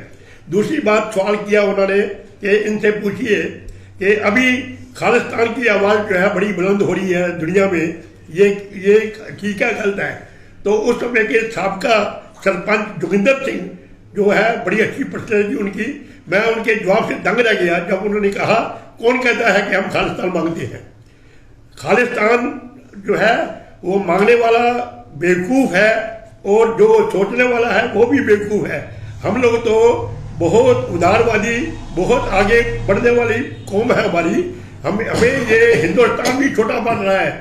दूसरी बात सवाल किया उन्होंने कि इनसे पूछिए कि अभी खालिस्तान की आवाज़ जो है बड़ी बुलंद हो रही है दुनिया में, ये ठीक है गलत है। तो उस समय के साबका सरपंच जोगिंदर सिंह जो है बड़ी अच्छी पर्सनैलिटी उनकी, मैं उनके जवाब से दंग रह गया जब उन्होंने कहा कौन कहता है कि हम खालिस्तान मांगते हैं। खालिस्तान जो है वो मांगने वाला बेवकूफ़ है और जो सोचने वाला है वो भी बेवकूफ़ है। हम लोग तो बहुत उदारवादी, बहुत आगे बढ़ने वाली कौम है हमारी। हमें ये हिंदुस्तान भी छोटा बन रहा है।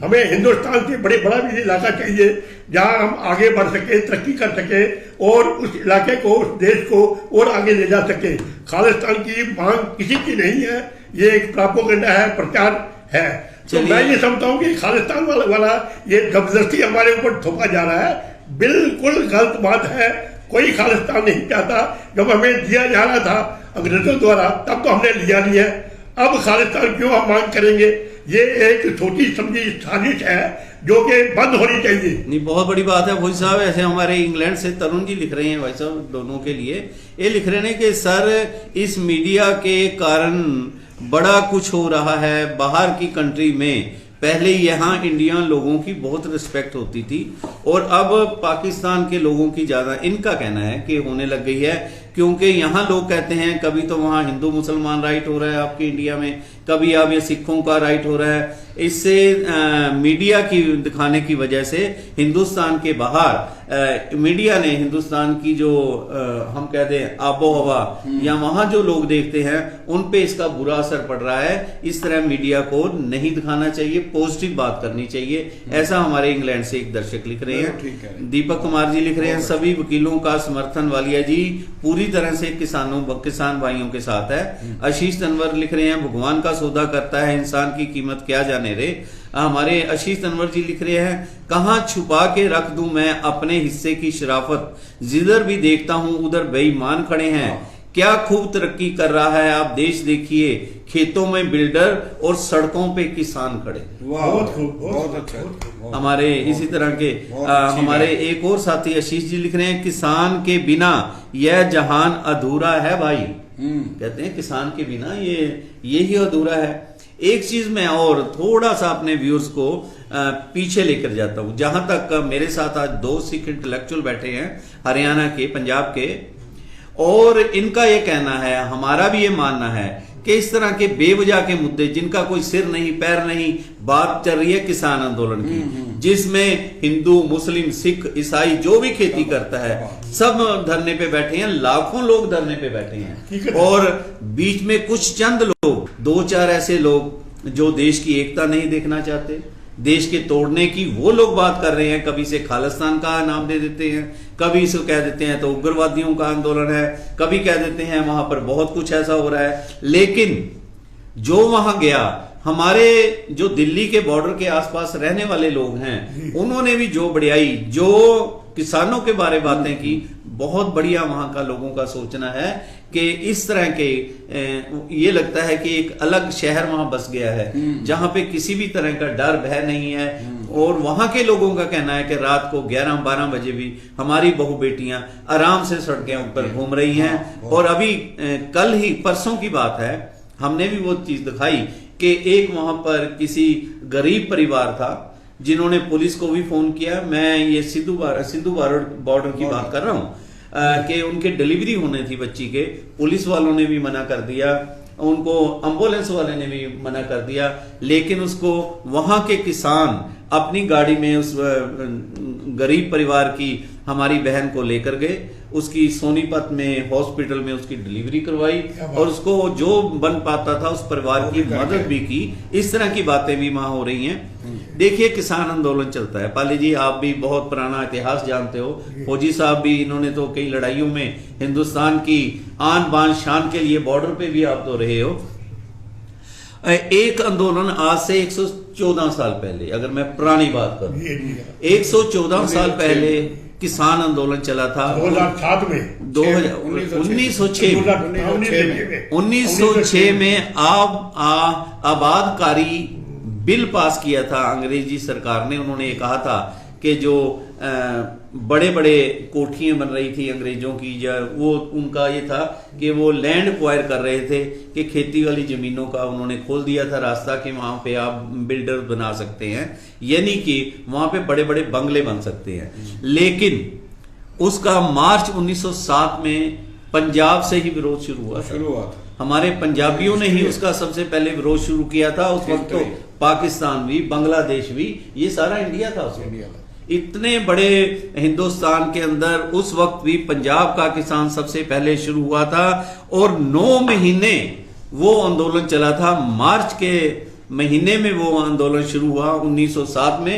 हमें हिंदुस्तान से बड़ा भी इलाका चाहिए जहां हम आगे बढ़ सके, तरक्की कर सके और उस इलाके को, उस देश को और आगे ले जा सके। खालिस्तान की मांग किसी की नहीं है, ये एक प्रोपेगेंडा है, प्रचार है। तो मैं ये समझता हूँ कि खालिस्तान वाला ये जबरदस्ती हमारे ऊपर थोपा जा रहा है, बिल्कुल गलत बात है। कोई खालिस्तान नहीं चाहता। जब हमें दिया जा रहा था अंग्रेजों द्वारा तब तो हमने लिया नहीं है, अब खालिस्तान क्यों हम मांग करेंगे? ये एक छोटी समझी साजिश है जो कि बंद होनी चाहिए। नहीं, बहुत बड़ी बात है भाई साहब। ऐसे हमारे इंग्लैंड से तरुण जी लिख रहे हैं भाई साहब दोनों के लिए, ये लिख रहे हैं कि सर इस मीडिया के कारण बड़ा कुछ हो रहा है बाहर की कंट्री में। पहले यहाँ इंडियन लोगों की बहुत रिस्पेक्ट होती थी और अब पाकिस्तान के लोगों की ज्यादा, इनका कहना है कि होने लग गई है, क्योंकि यहाँ लोग कहते हैं कभी तो वहाँ हिंदू मुसलमान राइट हो रहा है आपके इंडिया में, कभी अब ये सिखों का राइट हो रहा है। इससे मीडिया की दिखाने की वजह से हिंदुस्तान के बाहर मीडिया ने हिंदुस्तान की जो हम कहते हैं आबो हवा या वहां जो लोग देखते हैं उन पे इसका बुरा असर पड़ रहा है। इस तरह मीडिया को नहीं दिखाना चाहिए, पॉजिटिव बात करनी चाहिए, ऐसा हमारे इंग्लैंड से एक दर्शक लिख रहे हैं। दीपक कुमार जी लिख रहे हैं सभी वकीलों का समर्थन वालिया जी पूरी तरह से किसान भाइयों के साथ है। आशीष तनवर लिख रहे हैं भगवान का सौदा करता है इंसान की कीमत क्या जाने रे। हमारे आशीष तनवर जी लिख रहे हैं कहां छुपा के रख दूं मैं अपने हिस्से की शराफत, जिधर भी देखता हूं उधर बेईमान खड़े हैं, क्या खूब तरक्की कर रहा है आप देश देखिए, खेतों में बिल्डर और सड़कों पे किसान खड़े। बहुत खूब, बहुत अच्छा। हमारे इसी तरह के हमारे एक और साथी आशीष जी लिख रहे हैं किसान के बिना यह जहान अधूरा है भाई। कहते हैं किसान के बिना यही अधूरा है। एक चीज मैं और थोड़ा सा अपने व्यूअर्स को पीछे लेकर जाता हूं। जहां तक मेरे साथ आज 2 सिख इंटेलेक्चुअल बैठे हैं हरियाणा के, पंजाब के, और इनका ये कहना है, हमारा भी ये मानना है कि इस तरह के बेवजह के मुद्दे जिनका कोई सिर नहीं पैर नहीं, बात चल रही है किसान आंदोलन की, जिसमें हिंदू मुस्लिम सिख ईसाई जो भी खेती करता है सब धरने पे बैठे हैं, लाखों लोग धरने पे बैठे हैं, और बीच में कुछ चंद लोग, 2-4 ऐसे लोग जो देश की एकता नहीं देखना चाहते, देश के तोड़ने की वो लोग बात कर रहे हैं। कभी से खालिस्तान का नाम दे देते हैं, कभी इसको कह देते हैं तो उग्रवादियों का आंदोलन है, कभी कह देते हैं वहां पर बहुत कुछ ऐसा हो रहा है। लेकिन जो वहां गया, हमारे जो दिल्ली के बॉर्डर के आसपास रहने वाले लोग हैं, उन्होंने भी जो बढ़ियाई, जो किसानों के बारे बातें की, बहुत बढ़िया वहां का लोगों का सोचना है कि इस तरह के ये लगता है कि एक अलग शहर वहां बस गया है जहां पे किसी भी तरह का डर भय नहीं है। और वहां के लोगों का कहना है कि रात को 11-12 बजे भी हमारी बहू बेटियां आराम से सड़कें ऊपर घूम रही हैं। और अभी कल ही परसों की बात है, हमने भी वो चीज दिखाई कि एक वहां पर किसी गरीब परिवार था जिन्होंने पुलिस को भी फोन किया। मैं ये सिद्धू बॉर्डर की बात कर रहा हूं कि उनके डिलीवरी होने थी बच्ची के, पुलिस वालों ने भी मना कर दिया, उनको एम्बुलेंस वाले ने भी मना कर दिया, लेकिन उसको वहां के किसान अपनी गाड़ी में उस गरीब परिवार की हमारी बहन को लेकर गए, उसकी सोनीपत में हॉस्पिटल में उसकी डिलीवरी करवाई और उसको जो बन पाता था उस परिवार की मदद भी की। इस तरह की बातें भी वहां हो रही हैं। देखिए किसान आंदोलन चलता है। पाली जी आप भी बहुत पुराना इतिहास जानते हो, फौजी साहब भी, इन्होंने तो कई लड़ाइयों में हिंदुस्तान की आन बान शान के लिए बॉर्डर पे भी आप तो रहे हो। एक आंदोलन आज से 114 साल पहले, अगर मैं पुरानी बात करूं, 114 साल पहले किसान आंदोलन चला था 2007 में, 1906 में आबादकारी बिल पास किया था अंग्रेजी सरकार ने। उन्होंने कहा था कि जो बड़े बड़े कोठियां बन रही थी अंग्रेजों की, या वो उनका ये था कि वो लैंड एक्वायर कर रहे थे कि खेती वाली जमीनों का उन्होंने खोल दिया था रास्ता कि वहां पे आप बिल्डर बना सकते हैं, यानी कि वहां पे बड़े बड़े बंगले बन सकते हैं। लेकिन उसका मार्च 1907 में पंजाब से ही विरोध शुरू हुआ था। हमारे पंजाबियों ने ही उसका सबसे पहले विरोध शुरू किया था। उस वक्त तो पाकिस्तान भी, बांग्लादेश भी, ये सारा इंडिया था उस वक्त। इतने बड़े हिंदुस्तान के अंदर उस वक्त भी पंजाब का किसान सबसे पहले शुरू हुआ था और 9 महीने वो आंदोलन चला था। मार्च के महीने में वो आंदोलन शुरू हुआ 1907 में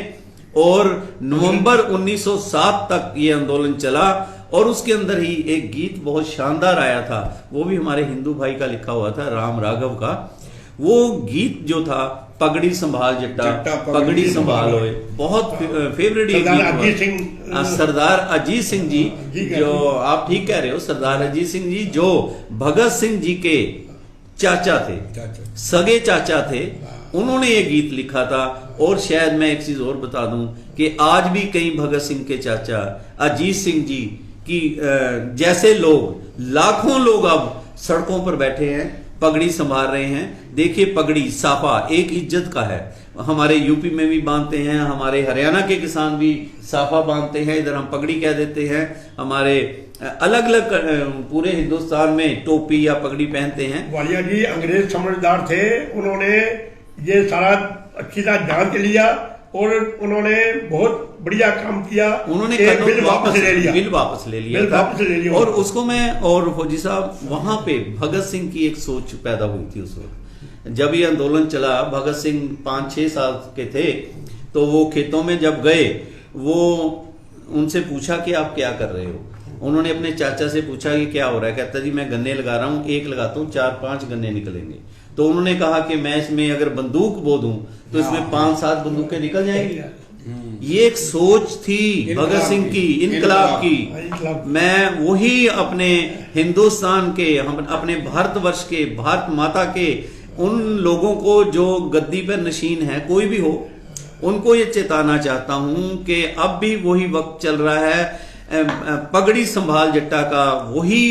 और नवंबर 1907 तक ये आंदोलन चला। और उसके अंदर ही एक गीत बहुत शानदार आया था, वो भी हमारे हिंदू भाई का लिखा हुआ था, राम राघव का। वो गीत जो था पगड़ी संभाल जट्टा, जट्टा पगड़ी संभाल होए, बहुत फेवरेट ये सरदार गीत अजीत हुआ। सिंह सरदार अजीत सिंह जी, जी का जो आप ठीक कह रहे हो, सरदार अजीत सिंह जी जो भगत सिंह जी के चाचा थे, चाचा। सगे चाचा थे, उन्होंने ये गीत लिखा था। और शायद मैं एक चीज और बता दूं कि आज भी कई भगत सिंह के चाचा अजीत सिंह जी की जैसे लोग, लाखों लोग अब सड़कों पर बैठे हैं, पगड़ी संभाल रहे हैं। देखिए पगड़ी साफा एक इज्जत का है, हमारे यूपी में भी बांधते हैं, हमारे हरियाणा के किसान भी साफा बांधते हैं, इधर हम पगड़ी कह देते हैं। हमारे अलग अलग पूरे हिंदुस्तान में टोपी या पगड़ी पहनते हैं। वालिया जी अंग्रेज समझदार थे, उन्होंने ये सारा अच्छी तरह जांच लिया और उन्होंने बहुत बढ़िया काम किया। उन्होंने बिल वापस ले लिया, बिल वापस ले लिया बिल था। वापस ले लिया। और उसको मैं, और फौजी साहब वहां पे भगत सिंह की एक सोच पैदा हुई थी उस वक्त जब ये आंदोलन चला। भगत सिंह 5-6 साल के थे, तो वो खेतों में जब गए, वो उनसे पूछा कि आप क्या कर रहे हो। उन्होंने अपने चाचा से पूछा कि क्या हो रहा है। कहता जी मैं गन्ने लगा रहा हूँ, एक लगाता हूँ 4-5 गन्ने निकलेंगे। तो उन्होंने कहा कि मैं इसमें अगर बंदूक बो दूं तो इसमें 5-7 बंदूकें निकल जाएंगी। ये एक सोच थी भगत सिंह की, इनकलाब की। मैं वही अपने हिंदुस्तान के, हम अपने भारतवर्ष के, भारत माता के उन लोगों को जो गद्दी पर नशीन है, कोई भी हो, उनको ये चेताना चाहता हूं कि अब भी वही वक्त चल रहा है। पगड़ी संभाल जट्टा का वही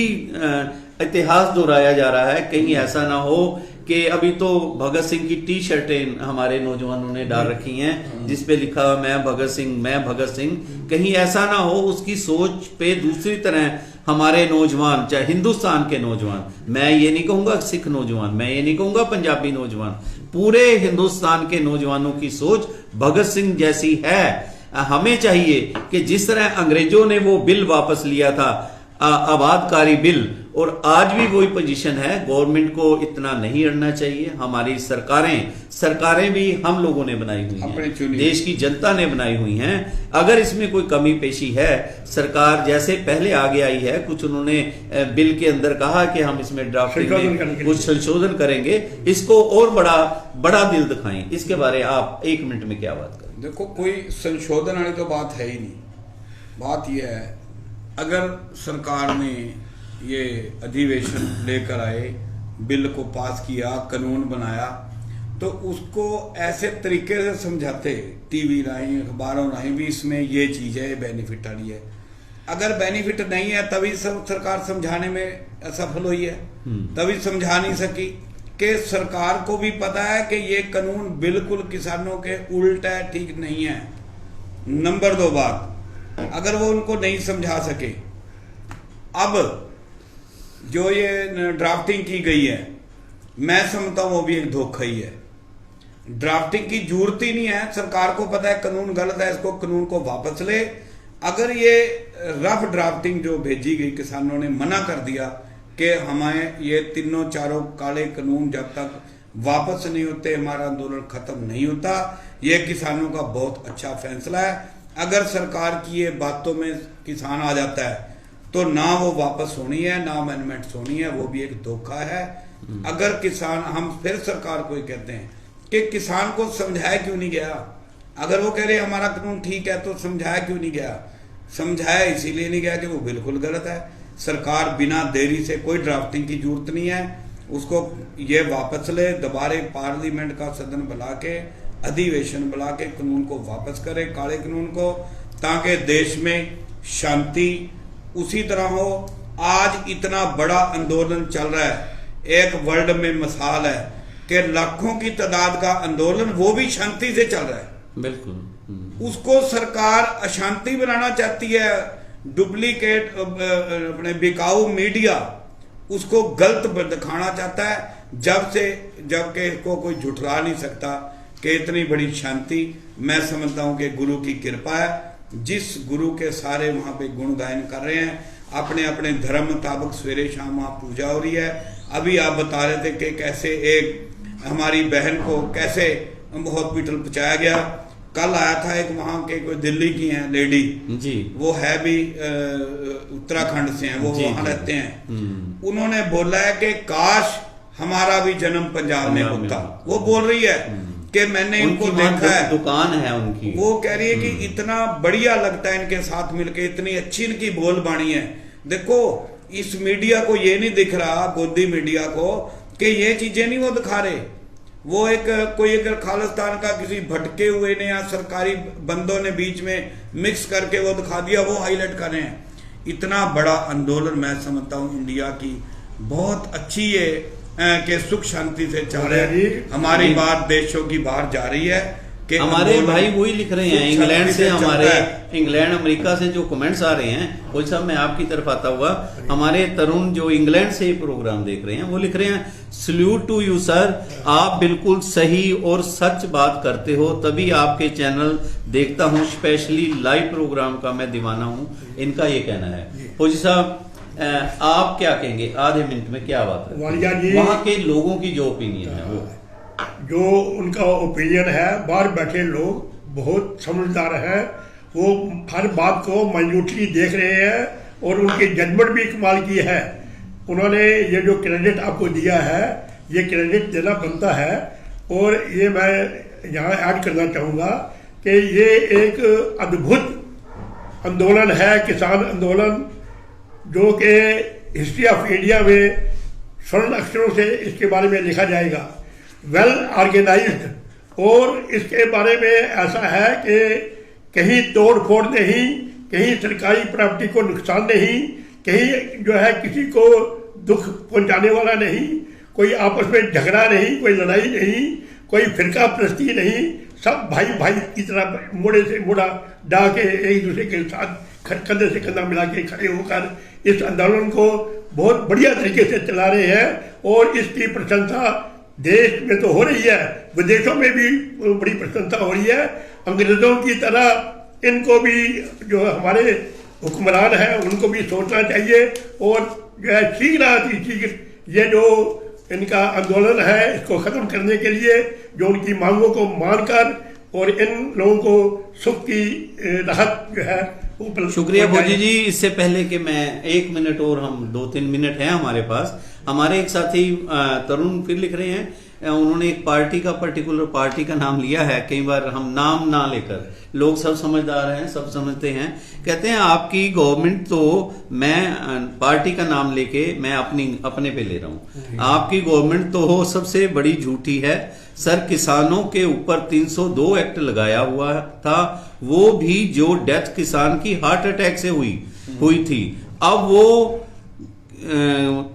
इतिहास दोहराया जा रहा है। कहीं ऐसा ना हो कि अभी तो भगत सिंह की टी शर्टें हमारे नौजवानों ने डाल रखी हैं जिस पे लिखा मैं भगत सिंह, मैं भगत सिंह। कहीं ऐसा ना हो उसकी सोच पे दूसरी तरह हमारे नौजवान, चाहे हिंदुस्तान के नौजवान, मैं ये नहीं कहूंगा सिख नौजवान, मैं ये नहीं कहूंगा पंजाबी नौजवान, पूरे हिंदुस्तान के नौजवानों की सोच भगत सिंह जैसी है। हमें चाहिए कि जिस तरह अंग्रेजों ने वो बिल वापस लिया था, आबादकारी बिल, और आज भी वही पोजीशन है। गवर्नमेंट को इतना नहीं अड़ना चाहिए। हमारी सरकारें भी हम लोगों ने बनाई हुई हैं, देश की जनता ने बनाई हुई हैं। अगर इसमें कोई कमी पेशी है, सरकार जैसे पहले आगे आई है, कुछ उन्होंने बिल के अंदर कहा कि हम इसमें ड्राफ्टिंग में कुछ संशोधन करेंगे, इसको और बड़ा दिल दिखाएं। इसके बारे आप 1 मिनट में क्या बात करें? देखो, कोई संशोधन वाली तो बात है ही नहीं। बात यह है, अगर सरकार ने ये अधिवेशन लेकर आए, बिल को पास किया, कानून बनाया, तो उसको ऐसे तरीके से समझाते, टीवी राਹੀਂ, अखबारों राਹੀਂ भी, इसमें ये चीज है, बेनिफिट वाली है। अगर बेनिफिट नहीं है तभी सरकार समझाने में असफल हुई है, तभी समझा नहीं सकी कि सरकार को भी पता है कि ये कानून बिल्कुल किसानों के उल्टा है, ठीक नहीं है। नंबर 2 बात, अगर वो उनको नहीं समझा सके, अब जो ये ड्राफ्टिंग की गई है, मैं समझता हूं वो भी एक धोखा ही है। ड्राफ्टिंग की जरूरत ही नहीं है। सरकार को पता है कानून गलत है, इसको कानून को वापस ले। अगर ये रफ ड्राफ्टिंग जो भेजी गई, किसानों ने मना कर दिया कि हमें ये 3-4 काले कानून जब तक वापस नहीं होते हमारा आंदोलन खत्म नहीं होता, ये किसानों का बहुत अच्छा फैसला है। अगर सरकार की ये बातों में किसान आ जाता है तो ना वो वापस होनी है, ना अमेंडमेंट्स होनी है, वो भी एक धोखा है। अगर किसान, हम फिर सरकार को ही कहते हैं कि किसान को समझाया क्यों नहीं गया? अगर वो कह रहे हमारा कानून ठीक है तो समझाया क्यों नहीं गया? समझाया इसीलिए नहीं गया कि वो बिल्कुल गलत है। सरकार बिना देरी से, कोई ड्राफ्टिंग की जरूरत नहीं है, उसको ये वापस ले, दोबारा पार्लियामेंट का सदन बुला के, अधिवेशन बुला के कानून को वापस करे, काले कानून को, ताकि देश में शांति उसी तरह हो। आज इतना बड़ा आंदोलन चल रहा है, एक वर्ल्ड में मिसाल है कि लाखों की तादाद का आंदोलन, वो भी शांति से चल रहा है। बिल्कुल। उसको सरकार अशांति बनाना चाहती है, डुप्लीकेट अपने बिकाऊ मीडिया उसको गलत दिखाना चाहता है, जबकि इसको कोई झुठला नहीं सकता कि इतनी बड़ी शांति, मैं समझता हूं कि गुरु की कृपा है। जिस गुरु के सारे वहां पे गुण गायन कर रहे हैं, अपने अपने धर्म मुताबिक सवेरे शाम वहां पूजा हो रही है। अभी आप बता रहे थे कि कैसे एक हमारी बहन को कैसे हॉस्पिटल पहुंचाया गया। कल आया था एक वहां के, कोई दिल्ली की हैं लेडी जी, वो है भी उत्तराखंड से हैं, वो वहां रहते हैं। उन्होंने बोला है कि काश हमारा भी जन्म पंजाब में होता। वो बोल रही है कि मैंने इनको उनकी वहाँ देखा है, दुकान है उनकी, वो कह रही है कि इतना बढ़िया लगता है इनके साथ मिलके, इतनी अच्छी इनकी बोलबाणी है। देखो इस मीडिया को ये नहीं दिख रहा, गोदी मीडिया को, कि ये चीजें नहीं वो दिखा रहे। वो एक कोई अगर खालिस्तान का किसी भटके हुए ने या सरकारी बंदों ने बीच में मिक्स करके वो दिखा दिया, वो हाईलाइट कर रहे हैं। इतना बड़ा आंदोलन मैं समझता हूँ इंडिया की बहुत अच्छी है कि सुख शांति से चल रहा है। हमारी बात देशों की बाहर जा रही है कि हमारे भाई वही लिख रहे हैं इंग्लैंड से, हमारे है। इंग्लैंड अमेरिका से जो कमेंट्स आ रहे हैं, वो सब मैं आपकी तरफ आता हुआ, हमारे तरुण जो इंग्लैंड से प्रोग्राम देख रहे हैं वो लिख रहे हैं, सल्यूट टू यू सर, आप बिल्कुल सही और सच बात करते हो, तभी आपके चैनल देखता हूँ, स्पेशली लाइव प्रोग्राम का मैं दीवाना हूँ। इनका ये कहना है। फौजी साहब आप क्या कहेंगे आधे मिनट में, क्या बात है वहाँ के लोगों की जो ओपिनियन है, वो जो उनका ओपिनियन है, बाहर बैठे लोग बहुत समझदार हैं, वो हर बात को माइन्यूटली देख रहे हैं और उनकी जजमेंट भी कमाल की है। उन्होंने ये जो क्रेडिट आपको दिया है, ये क्रेडिट देना बनता है। और ये मैं यहाँ ऐड करना चाहूँगा कि ये एक अद्भुत आंदोलन है, किसान आंदोलन, जो कि हिस्ट्री ऑफ इंडिया में स्वर्ण अक्षरों से इसके बारे में लिखा जाएगा। वेल ऑर्गेनाइज्ड, और इसके बारे में ऐसा है कि कहीं तोड़ फोड़ नहीं, कहीं सरकारी प्रॉपर्टी को नुकसान नहीं, कहीं जो है किसी को दुख पहुंचाने वाला नहीं, कोई आपस में झगड़ा नहीं, कोई लड़ाई नहीं, कोई फिरका प्रस्ती नहीं, सब भाई भाई की तरह मोड़े से मोड़ा डा के एक दूसरे के साथ कंधे से कंधा मिला के खड़े होकर इस आंदोलन को बहुत बढ़िया तरीके से चला रहे हैं। और इसकी प्रशंसा देश में तो हो रही है, विदेशों में भी बड़ी प्रशंसा हो रही है। अंग्रेजों की तरह इनको भी जो हमारे हुक्मरान हैं उनको भी सोचना चाहिए और जो है शीघ्र ये जो इनका आंदोलन है इसको खत्म करने के लिए जो उनकी मांगों को मानकर और इन लोगों को सुख की राहत जो है। शुक्रिया फौजी जी। इससे पहले कि मैं 1 मिनट और, हम 2-3 मिनट हैं हमारे पास, हमारे एक साथी तरुण फिर लिख रहे हैं, उन्होंने एक पार्टी का, पर्टिकुलर पार्टी का नाम लिया है। कई बार हम नाम ना लेकर, लोग सब समझदार हैं, सब समझते हैं, कहते हैं आपकी गवर्नमेंट, तो मैं पार्टी का नाम लेके मैं अपने पे ले रहा हूं, आपकी गवर्नमेंट तो सबसे बड़ी झूठी है सर। किसानों के ऊपर 302 एक्ट लगाया हुआ था, वो भी जो डेथ किसान की हार्ट अटैक से हुई थी। अब वो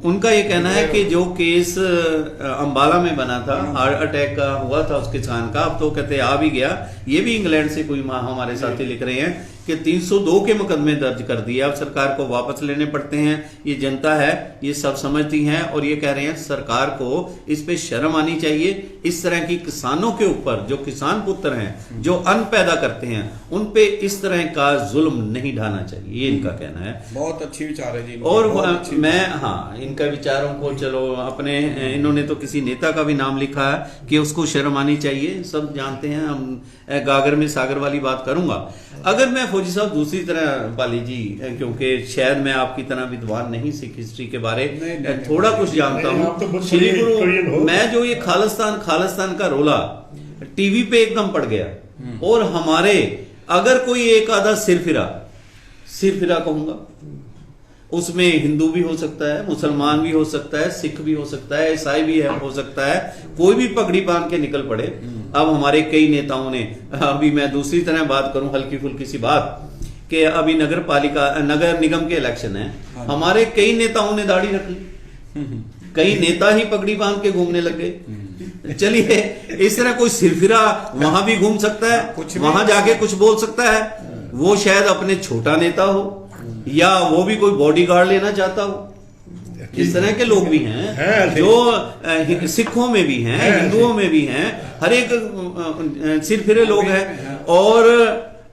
उनका ये कहना है कि जो केस अंबाला में बना था, हार्ट अटैक का हुआ था उस किसान का, अब तो कहते आ भी गया। ये भी इंग्लैंड से कोई हमारे साथी लिख रहे हैं कि 302 के मुकदमे दर्ज कर दिए, अब सरकार को वापस लेने पड़ते हैं। ये जनता है, ये सब समझती हैं और ये कह रहे हैं सरकार को इस पे शर्म आनी चाहिए। इस तरह की किसानों के ऊपर, जो किसान पुत्र हैं, जो अन्न पैदा करते हैं, उन पे इस तरह का जुल्म नहीं ढाना चाहिए, ये इनका कहना है। बहुत अच्छी विचार है जी। और मैं इनका विचारों को, चलो अपने, इन्होंने तो किसी नेता का भी नाम लिखा है कि उसको शर्म आनी चाहिए, सब जानते हैं। हम गागर में सागर वाली बात करूंगा। अगर मैं फौजी साहब दूसरी तरह वाली जी, क्योंकि शायद मैं आपकी तरह विद्वान नहीं सिख हिस्ट्री के बारे थोड़ा कुछ जानता हूँ, श्री गुरु, मैं जो ये खालिस्तान का रोला टीवी पे एकदम पड़ गया, और हमारे अगर कोई एक आधा सिरफिरा कहूंगा, उसमें हिंदू भी हो सकता है, मुसलमान भी हो सकता है, सिख भी हो सकता है, ईसाई भी हो सकता है, कोई भी पगड़ी बांध के निकल पड़े। अब हमारे कई नेताओं ने, अभी मैं दूसरी तरह बात करूं, हल्की फुल्की सी बात, कि अभी नगर निगम के इलेक्शन है, हमारे कई नेताओं ने दाढ़ी रख ली, कई नेता ही पगड़ी बांध के घूमने लग गए। चलिए, इस तरह कोई सिरफिरा वहां भी घूम सकता है, वहां जाके कुछ बोल सकता है, वो शायद अपने छोटा नेता हो, या वो भी कोई बॉडीगार्ड लेना चाहता हो। इस तरह के लोग भी हैं, जो सिखों में भी हैं, हिंदुओं में भी हैं, हर एक सिरफिरे लोग हैं। और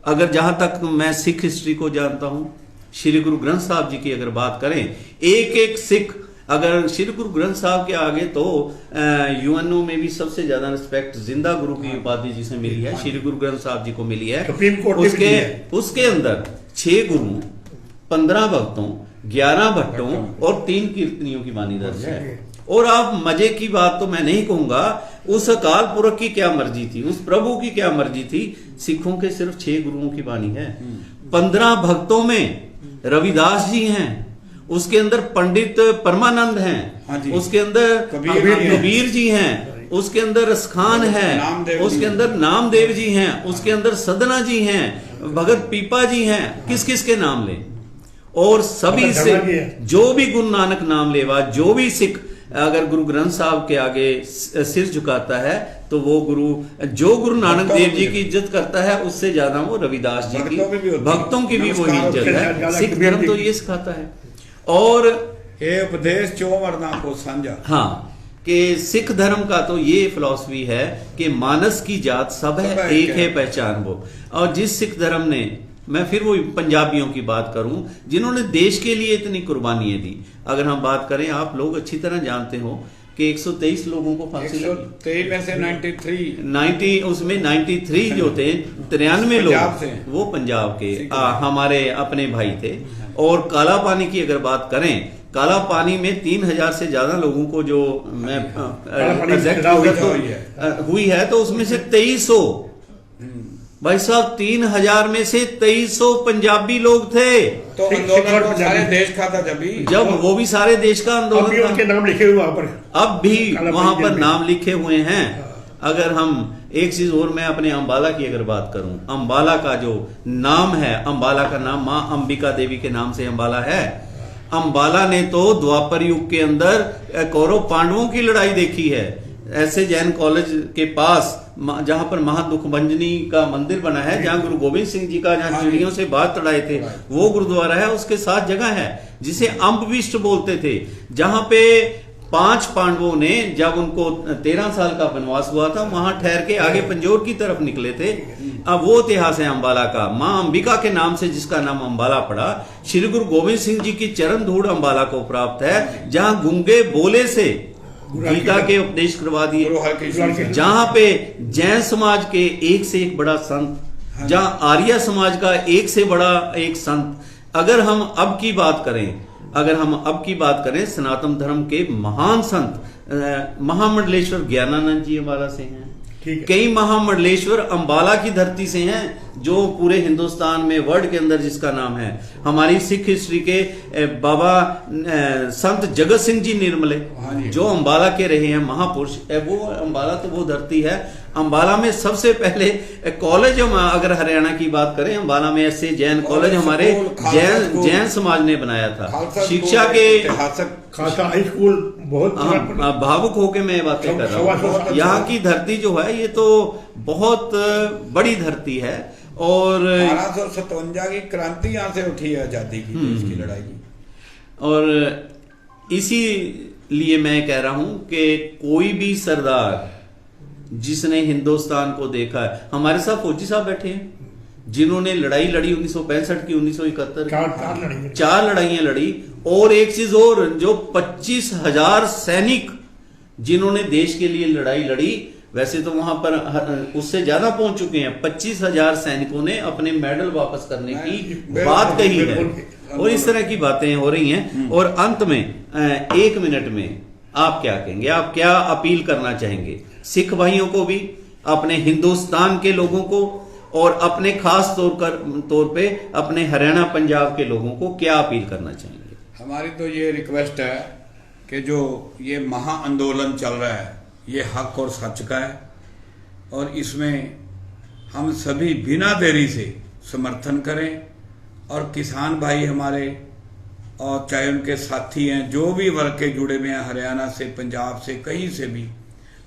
अगर जहां तक मैं सिख हिस्ट्री को जानता हूं, श्री गुरु ग्रंथ साहब जी की अगर बात करें, एक सिख अगर श्री गुरु ग्रंथ साहब के आगे, तो यूएनओ में भी सबसे ज्यादा रिस्पेक्ट जिंदा गुरु की उपाधि जिसे मिली है, श्री गुरु ग्रंथ साहब जी को मिली है। उसके अंदर 6 गुरु, 15 भक्तों, 11 भट्टों और 3 कीर्तनियों की वाणी दर्ज है। और आप मजे की बात तो मैं नहीं कहूंगा, उस अकाल पुरख की क्या मर्जी थी, उस प्रभु की क्या मर्जी थी। सिखों के सिर्फ 6 गुरुओं की वाणी है, 15 भक्तों में रविदास जी हैं, उसके अंदर पंडित परमानंद हाँ हैं, जी। उसके अंदर कबीर जी हैं, उसके अंदर रसखान है, उसके अंदर नामदेव जी हैं, उसके अंदर सदना जी हैं, भगत पीपा जी हैं। किस किस के नाम लें? और सभी से जो भी गुरु नानक नाम लेवा, जो भी सिख अगर गुरु ग्रंथ साहब के आगे सिर झुकाता है तो वो जो गुरु नानक देव जी की इज्जत करता है, उससे ज्यादा वो रविदास जी की, भक्तों की भी वही इज्जत है। सिख धर्म तो ये सिखाता है। और ये उपदेश चो वर्णा को साझा, हाँ, कि सिख धर्म का तो ये फिलॉसफी है कि मानस की जात सब है, एक है पहचान वो। और जिस सिख धर्म ने, मैं फिर वो पंजाबियों की बात करूं जिन्होंने देश के लिए इतनी कुर्बानियां दी। अगर हम बात करें, आप लोग अच्छी तरह जानते हो कि 123 लोगों को फांसी लगी, 123 में से 90 उसमें 93 जो थे, 93 लोग वो पंजाब के हमारे अपने भाई थे। और काला पानी की अगर बात करें, काला पानी में 3000 से ज्यादा लोगों को जो मैं हुई है, तो उसमें से 2300, भाई साहब 3000 में से 2300 पंजाबी लोग थे। तो आंदोलन को सारे देश का था जब वो भी सारे देश का आंदोलन था। उनके नाम लिखे हुए वहां पर, अब भी वहां पर नाम लिखे हुए हैं। अगर हम एक चीज और, मैं अपने अंबाला की अगर बात करूं, अंबाला का जो नाम है, अंबाला का नाम मां अंबिका देवी के नाम से अंबाला है। अंबाला ने तो द्वापर युग के अंदर कौरव पांडवों की लड़ाई देखी है। ऐसे जैन कॉलेज के पास जहां पर महादुखभंजनी का मंदिर बना है, जहां गुरु गोविंद सिंह जी का, जहां चिड़ियों से बात तड़ाए थे, वो गुरुद्वारा है। उसके साथ जगह है जिसे अम्बविष्ट बोलते थे, जहां पे 5 पांडवों ने, जब उनको 13 साल का वनवास हुआ था, वहां ठहर के आगे पंजोर की तरफ निकले थे। अब वो इतिहास है अंबाला का। मां अंबिका के नाम से जिसका नाम अंबाला पड़ा, श्री गुरु गोविंद सिंह जी की चरण धूड़ अंबाला को प्राप्त है, जहां गूंगे बोले से गीता के उपदेश करवा दिए, जहां पे जैन समाज के एक से एक बड़ा संत, जहां आर्य समाज का एक से बड़ा एक संत। अगर हम अब की बात करें, सनातन धर्म के महान संत महामंडलेश्वर ज्ञानानंद जी अंबाला से हैं। कई महामंडलेश्वर अंबाला की धरती से हैं, जो पूरे हिंदुस्तान में, वर्ल्ड के अंदर जिसका नाम है। हमारी सिख हिस्ट्री के बाबा संत जगत सिंह जी निर्मले, जो अंबाला के रहे हैं महापुरुष, वो अंबाला तो वो धरती है। अंबाला में सबसे पहले कॉलेज, अगर हरियाणा की बात करें, अंबाला में ऐसे जैन कॉलेज हमारे जैन समाज ने बनाया था। शिक्षा के खालसा हाई स्कूल, बहुत भावुक होके मैं बातें कर रहा हूँ। यहाँ की धरती जो है, ये तो बहुत बड़ी धरती है। और 1857 की क्रांति यहाँ से उठी है, आजादी की, देश की लड़ाई की। और इसी लिए मैं कह रहा हूं कि कोई भी सरदार जिसने हिंदुस्तान को देखा है, हमारे साथ फौजी साहब बैठे हैं जिन्होंने लड़ाई लड़ी 1965 की, 1971 की, 4 लड़ाइयां लड़ी। और एक चीज और, जो 25,000 सैनिक जिन्होंने देश के लिए लड़ाई लड़ी, वैसे तो वहां पर उससे ज्यादा पहुंच चुके हैं। 25,000 सैनिकों ने अपने मेडल वापस करने की बात कही है। और इस तरह की बातें हो रही हैं। और अंत में 1 मिनट में आप क्या कहेंगे, आप क्या अपील करना चाहेंगे सिख भाइयों को भी, अपने हिंदुस्तान के लोगों को, और अपने खास तौर पे अपने हरियाणा पंजाब के लोगों को क्या अपील करना चाहेंगे? हमारी तो ये रिक्वेस्ट है कि जो ये महा आंदोलन चल रहा है, ये हक और सच का है, और इसमें हम सभी बिना देरी से समर्थन करें। और किसान भाई हमारे, और चाहे उनके साथी हैं, जो भी वर्ग के जुड़े हुए हैं, हरियाणा से, पंजाब से, कहीं से भी,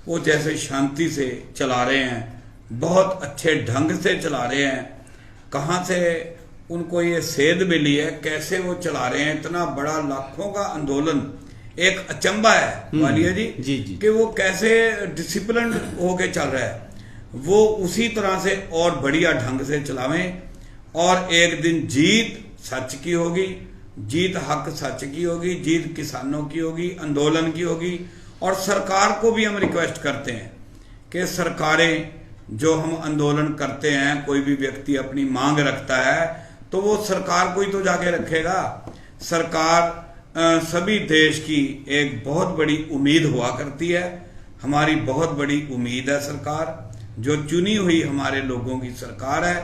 वो जैसे शांति से चला रहे हैं, बहुत अच्छे ढंग से चला रहे हैं। कहाँ से उनको ये सेध मिली है, कैसे वो चला रहे हैं इतना बड़ा लाखों का आंदोलन, एक अचंबा है वालिया जी, कि वो कैसे डिसिप्लिन होके चल रहा है। वो उसी तरह से और बढ़िया ढंग से चलावें, और एक दिन जीत सच की होगी, जीत हक सच की होगी, जीत किसानों की होगी, आंदोलन की होगी। और सरकार को भी हम रिक्वेस्ट करते हैं कि सरकारें, जो हम आंदोलन करते हैं, कोई भी व्यक्ति अपनी मांग रखता है, तो वो सरकार को ही तो जाके रखेगा। सरकार सभी देश की एक बहुत बड़ी उम्मीद हुआ करती है। हमारी बहुत बड़ी उम्मीद है सरकार, जो चुनी हुई हमारे लोगों की सरकार है,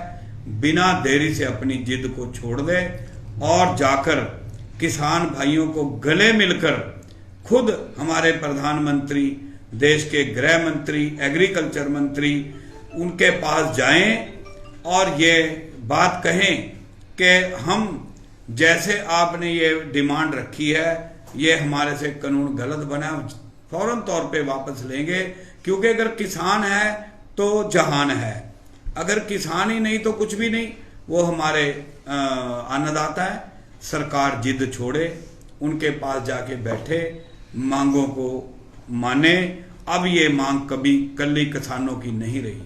बिना देरी से अपनी जिद को छोड़ दे और जाकर किसान भाइयों को गले मिलकर खुद हमारे प्रधानमंत्री, देश के गृह मंत्री, एग्रीकल्चर मंत्री, उनके पास जाएं और ये बात कहें कि हम जैसे आपने ये डिमांड रखी है, ये हमारे से कानून गलत बना, फौरन तौर पे वापस लेंगे, क्योंकि अगर किसान है तो जहान है, अगर किसान ही नहीं तो कुछ भी नहीं, वो हमारे अन्नदाता है। सरकार जिद छोड़े, उनके पास जाके बैठे, मांगों को माने। अब ये मांग कभी कल्ली किसानों की नहीं रही।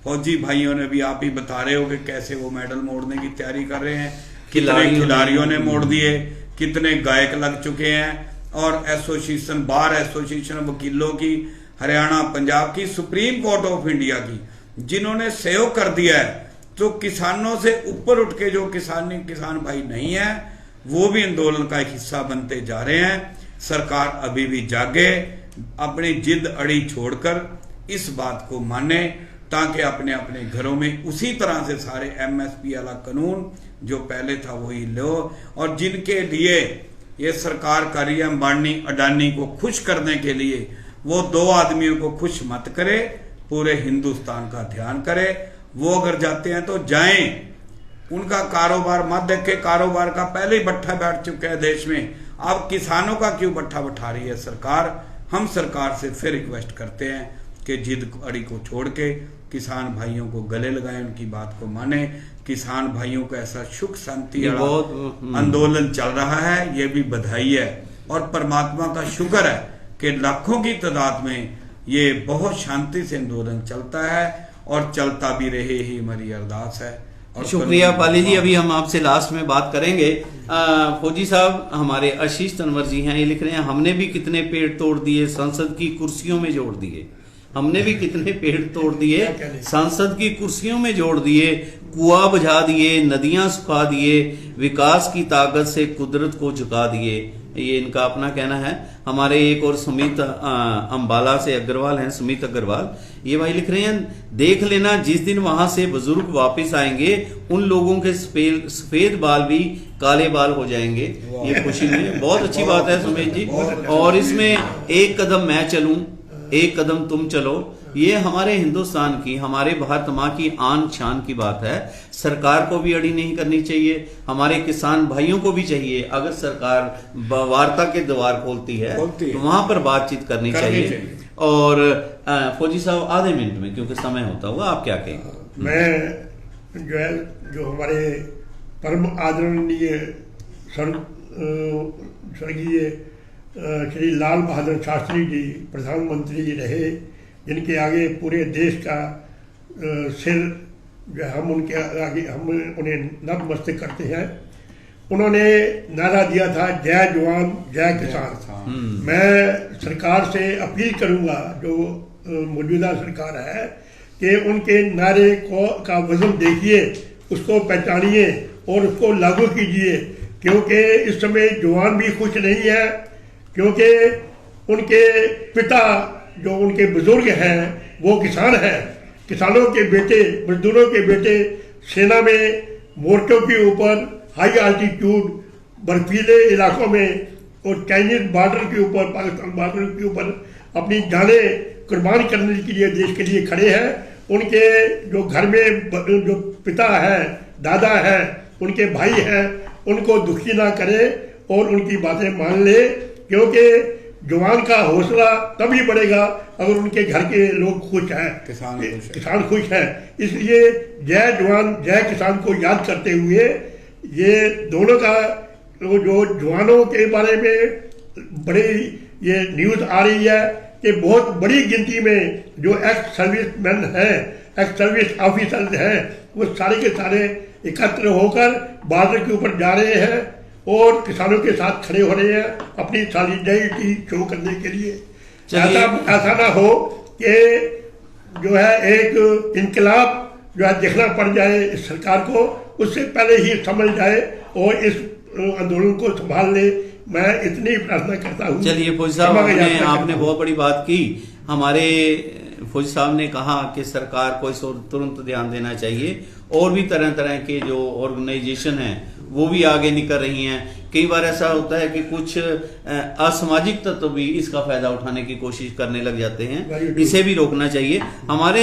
फौजी भाइयों ने भी, आप ही बता रहे हो कि कैसे वो मेडल मोड़ने की तैयारी कर रहे हैं, कितने खिलाड़ियों ने मोड़ दिए, कितने गायक लग चुके हैं, और एसोसिएशन, बार एसोसिएशन वकीलों की, हरियाणा, पंजाब की, सुप्रीम कोर्ट ऑफ इंडिया की, जिन्होंने सहयोग कर दिया है। तो किसानों से ऊपर उठ के जो किसान भाई नहीं है, वो भी आंदोलन का एक हिस्सा बनते जा रहे हैं। सरकार अभी भी जागे, अपनी जिद अड़ी छोड़कर इस बात को माने, ताकि अपने अपने घरों में उसी तरह से सारे एमएसपी वाला कानून जो पहले था वही लो। और जिनके लिए ये सरकार कर रही है, अंबानी अडानी को खुश करने के लिए, वो दो आदमियों को खुश मत करे, पूरे हिंदुस्तान का ध्यान करे। वो अगर जाते हैं तो जाएं, उनका कारोबार मत देखे, कारोबार का पहले ही बट्ठा बैठ चुका है देश में, अब किसानों का क्यों बट्ठा बैठा रही है सरकार। हम सरकार से फिर रिक्वेस्ट करते हैं कि जिद अड़ी को छोड़ के किसान भाइयों को गले लगाएं, उनकी बात को माने। किसान भाइयों को ऐसा सुख शांति आंदोलन चल रहा है, ये भी बधाई है, और परमात्मा का शुक्र है कि लाखों की तादाद में ये बहुत शांति से आंदोलन चलता है, और चलता भी रहे ही हमारी अरदास है। और शुक्रिया पाली जी। अभी हम आपसे लास्ट में बात करेंगे। फौजी साहब, हमारे आशीष तनवर जी हैं, ये लिख रहे हैं, हमने भी कितने पेड़ तोड़ दिए, संसद की कुर्सियों में जोड़ दिए। हमने भी कितने पेड़ तोड़ दिए, संसद की कुर्सियों में जोड़ दिए, कुआं बुझा दिए, नदियां सुखा दिए, विकास की ताकत से कुदरत को झुका दिए। ये इनका अपना कहना है। हमारे एक और सुमित अंबाला से अग्रवाल हैं, सुमित अग्रवाल, ये भाई लिख रहे हैं, देख लेना जिस दिन वहां से बुजुर्ग वापस आएंगे, उन लोगों के सफेद बाल भी काले बाल हो जाएंगे। ये खुशी में बहुत अच्छी बात है सुमित जी। और इसमें एक कदम मैं चलूं, एक कदम तुम चलो, ये हमारे हिंदुस्तान की, हमारे भारत माँ की आन शान की बात है। सरकार को भी अड़ी नहीं करनी चाहिए, हमारे किसान भाइयों को भी चाहिए। अगर सरकार वार्ता के द्वार खोलती है तो वहां पर बातचीत करनी चाहिए। और फौजी साहब, आधे मिनट में, क्योंकि समय होता हुआ, आप क्या कहेंगे? मैं जो है, जो हमारे परम आदरणीय स्वर्गीय श्री लाल बहादुर शास्त्री जी प्रधानमंत्री रहे, जिनके आगे पूरे देश का सिर जो है, हम उनके आगे हम उन्हें नतमस्तक करते हैं। उन्होंने नारा दिया था, जय जवान जय किसान। मैं सरकार से अपील करूंगा, जो मौजूदा सरकार है, कि उनके नारे का वजन देखिए, उसको पहचानिए और उसको लागू कीजिए, क्योंकि इस समय जवान भी खुश नहीं है, क्योंकि उनके पिता, जो उनके बुजुर्ग हैं, वो किसान हैं। किसानों के बेटे, मजदूरों के बेटे सेना में मोर्चों के ऊपर, हाई आल्टीट्यूड बर्फीले इलाकों में और चाइनीज बॉर्डर के ऊपर, पाकिस्तान बॉर्डर के ऊपर अपनी जानें कुर्बान करने के लिए, देश के लिए खड़े हैं। उनके जो घर में जो पिता है, दादा है, उनके भाई हैं, उनको दुखी ना करे और उनकी बातें मान ले, क्योंकि जवान का हौसला तभी बढ़ेगा अगर उनके घर के लोग खुश हैं, किसान खुश हैं। इसलिए जय जवान जय किसान को याद करते हुए, ये दोनों का जो जवानों के बारे में बड़ी ये न्यूज़ आ रही है कि बहुत बड़ी गिनती में जो एक्स सर्विसमैन हैं, एक्स सर्विस ऑफिसर्स हैं, वो सारे के सारे एकत्र होकर बॉर्डर के ऊपर जा रहे हैं और किसानों के साथ खड़े हो रहे हैं, अपनी सॉलिडारिटी शो करने के लिए। ऐसा ना हो कि जो है एक इनकलाब जो है देखना पड़ जाए इस सरकार को, उससे पहले ही समझ जाए और इस आंदोलन को संभाल ले। मैं इतनी प्रार्थना करता हूँ। चलिए फौजी साहब, आपने बहुत बड़ी बात की। हमारे फौजी साहब ने कहा कि सरकार को इस ओर तुरंत ध्यान देना चाहिए, और भी तरह तरह के जो ऑर्गेनाइजेशन हैं वो भी आगे निकल रही हैं। कई बार ऐसा होता है कि कुछ असामाजिक तत्व भी इसका फायदा उठाने की कोशिश करने लग जाते हैं, इसे भी रोकना चाहिए। हमारे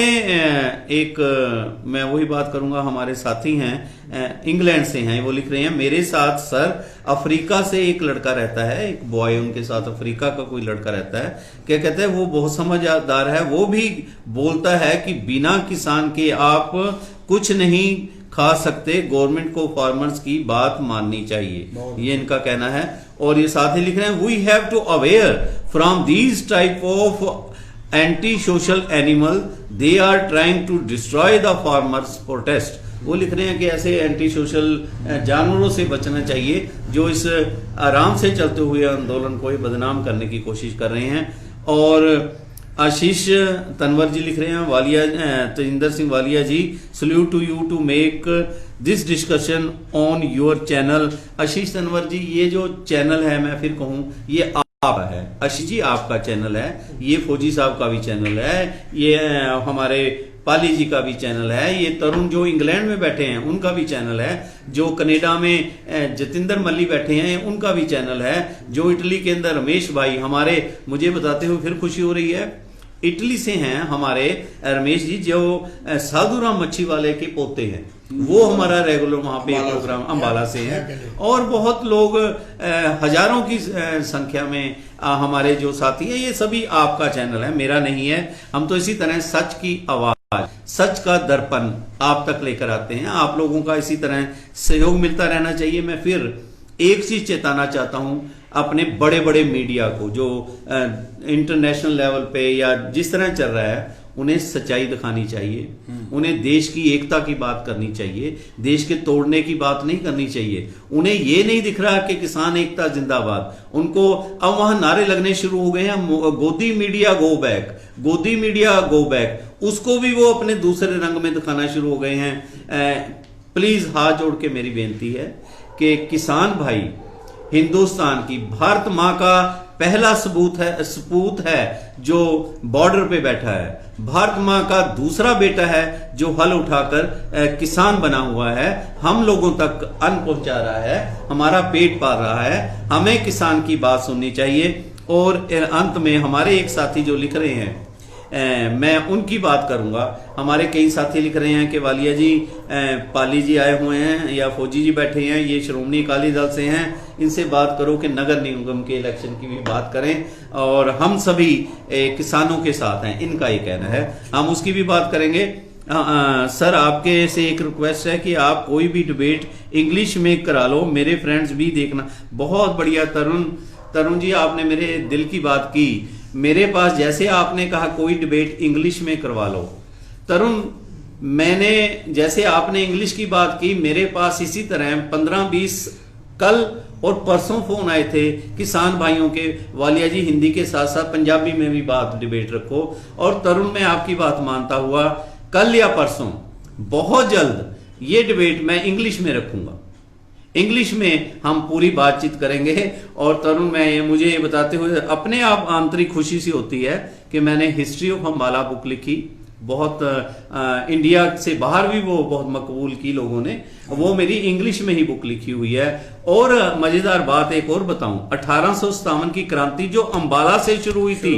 मैं वही बात करूंगा, हमारे साथी हैं इंग्लैंड से हैं, वो लिख रहे हैं, मेरे साथ सर अफ्रीका से एक लड़का रहता है, एक बॉय उनके साथ अफ्रीका का कोई लड़का रहता है। क्या कहते हैं, वो बहुत समझदार है, वो भी बोलता है कि बिना किसान के आप कुछ नहीं खा सकते, गवर्नमेंट को फार्मर्स की बात माननी चाहिए, ये इनका कहना है। और ये साथ ही लिख रहे हैं, we have to aware from these type of anti social animal, they are trying to destroy the farmers protest. वो लिख रहे हैं कि ऐसे एंटी सोशल जानवरों से बचना चाहिए जो इस आराम से चलते हुए आंदोलन को बदनाम करने की कोशिश कर रहे हैं। और आशीष तनवर जी लिख रहे हैं, Walia Tejinder Singh Walia ji, salute to you to make this discussion on your channel. Ashish Tanwar ji, ये जो चैनल है, मैं फिर कहूं, ये आपका है। आशीष जी, आपका चैनल है, ये फौजी साहब का भी चैनल है, ये हमारे पाली जी का भी चैनल है, ये तरुण जो इंग्लैंड में बैठे हैं उनका भी चैनल है, जो कनाडा में जतिंदर मल्ली बैठे हैं उनका भी चैनल है, जो इटली के अंदर रमेश भाई हमारे, मुझे बताते हुए फिर खुशी हो रही है, इटली से हैं हमारे रमेश जी, जो साधुराम मच्छी वाले के पोते हैं, वो हमारा रेगुलर वहां पे प्रोग्राम अंबाला से है। और बहुत लोग हजारों की संख्या में हमारे जो साथी हैं, ये सभी आपका चैनल है, मेरा नहीं है। हम तो इसी तरह सच की आवाज, सच का दर्पण आप तक लेकर आते हैं। आप लोगों का इसी तरह सहयोग मिलता रहना चाहिए। मैं फिर एक चीज चेताना चाहता हूं अपने बड़े बड़े मीडिया को, जो इंटरनेशनल लेवल पे या जिस तरह चल रहा है, उन्हें सच्चाई दिखानी चाहिए, उन्हें देश की एकता की बात करनी चाहिए, देश के तोड़ने की बात नहीं करनी चाहिए। उन्हें ये नहीं दिख रहा कि किसान एकता जिंदाबाद, उनको अब वहां नारे लगने शुरू हो गए हैं, गोदी मीडिया गो बैक, गोदी मीडिया गो बैक, उसको भी वो अपने दूसरे रंग में दिखाना शुरू हो गए हैं। प्लीज हाथ जोड़ के मेरी बेनती है कि किसान भाई हिंदुस्तान की भारत माँ का पहला सपूत है जो बॉर्डर पे बैठा है, भारत माँ का दूसरा बेटा है जो हल उठाकर किसान बना हुआ है, हम लोगों तक अन्न पहुंचा रहा है, हमारा पेट पाल रहा है। हमें किसान की बात सुननी चाहिए। और अंत में हमारे एक साथी जो लिख रहे हैं, मैं उनकी बात करूंगा। हमारे कई साथी लिख रहे हैं कि वालिया जी, पाली जी आए हुए हैं या फौजी जी बैठे हैं, ये श्रोमणी अकाली दल से हैं, इनसे बात करो कि नगर निगम के इलेक्शन की भी बात करें, और हम सभी किसानों के साथ हैं, इनका ये कहना है, हम उसकी भी बात करेंगे। सर, आपके से एक रिक्वेस्ट है कि आप कोई भी डिबेट इंग्लिश में करा लो, मेरे फ्रेंड्स भी देखना। बहुत बढ़िया तरुण जी, आपने मेरे दिल की बात की। मेरे पास जैसे आपने कहा कोई डिबेट इंग्लिश में करवा लो, तरुण, मैंने जैसे आपने इंग्लिश की बात की, मेरे पास इसी तरह 15-20 कल और परसों फोन आए थे किसान भाइयों के, वालिया जी हिंदी के साथ साथ पंजाबी में भी बात डिबेट रखो। और तरुण, मैं आपकी बात मानता हुआ कल या परसों बहुत जल्द ये डिबेट मैं इंग्लिश में रखूंगा, इंग्लिश में हम पूरी बातचीत करेंगे। और तरुण, मुझे ये बताते हुए अपने आप आंतरिक खुशी सी होती है कि मैंने हिस्ट्री ऑफ अंबाला बुक लिखी, बहुत इंडिया से बाहर भी वो बहुत मकबूल की लोगों ने, वो मेरी इंग्लिश में ही बुक लिखी हुई है। और मजेदार बात एक और बताऊं, 1857 की क्रांति जो अंबाला से शुरू हुई थी,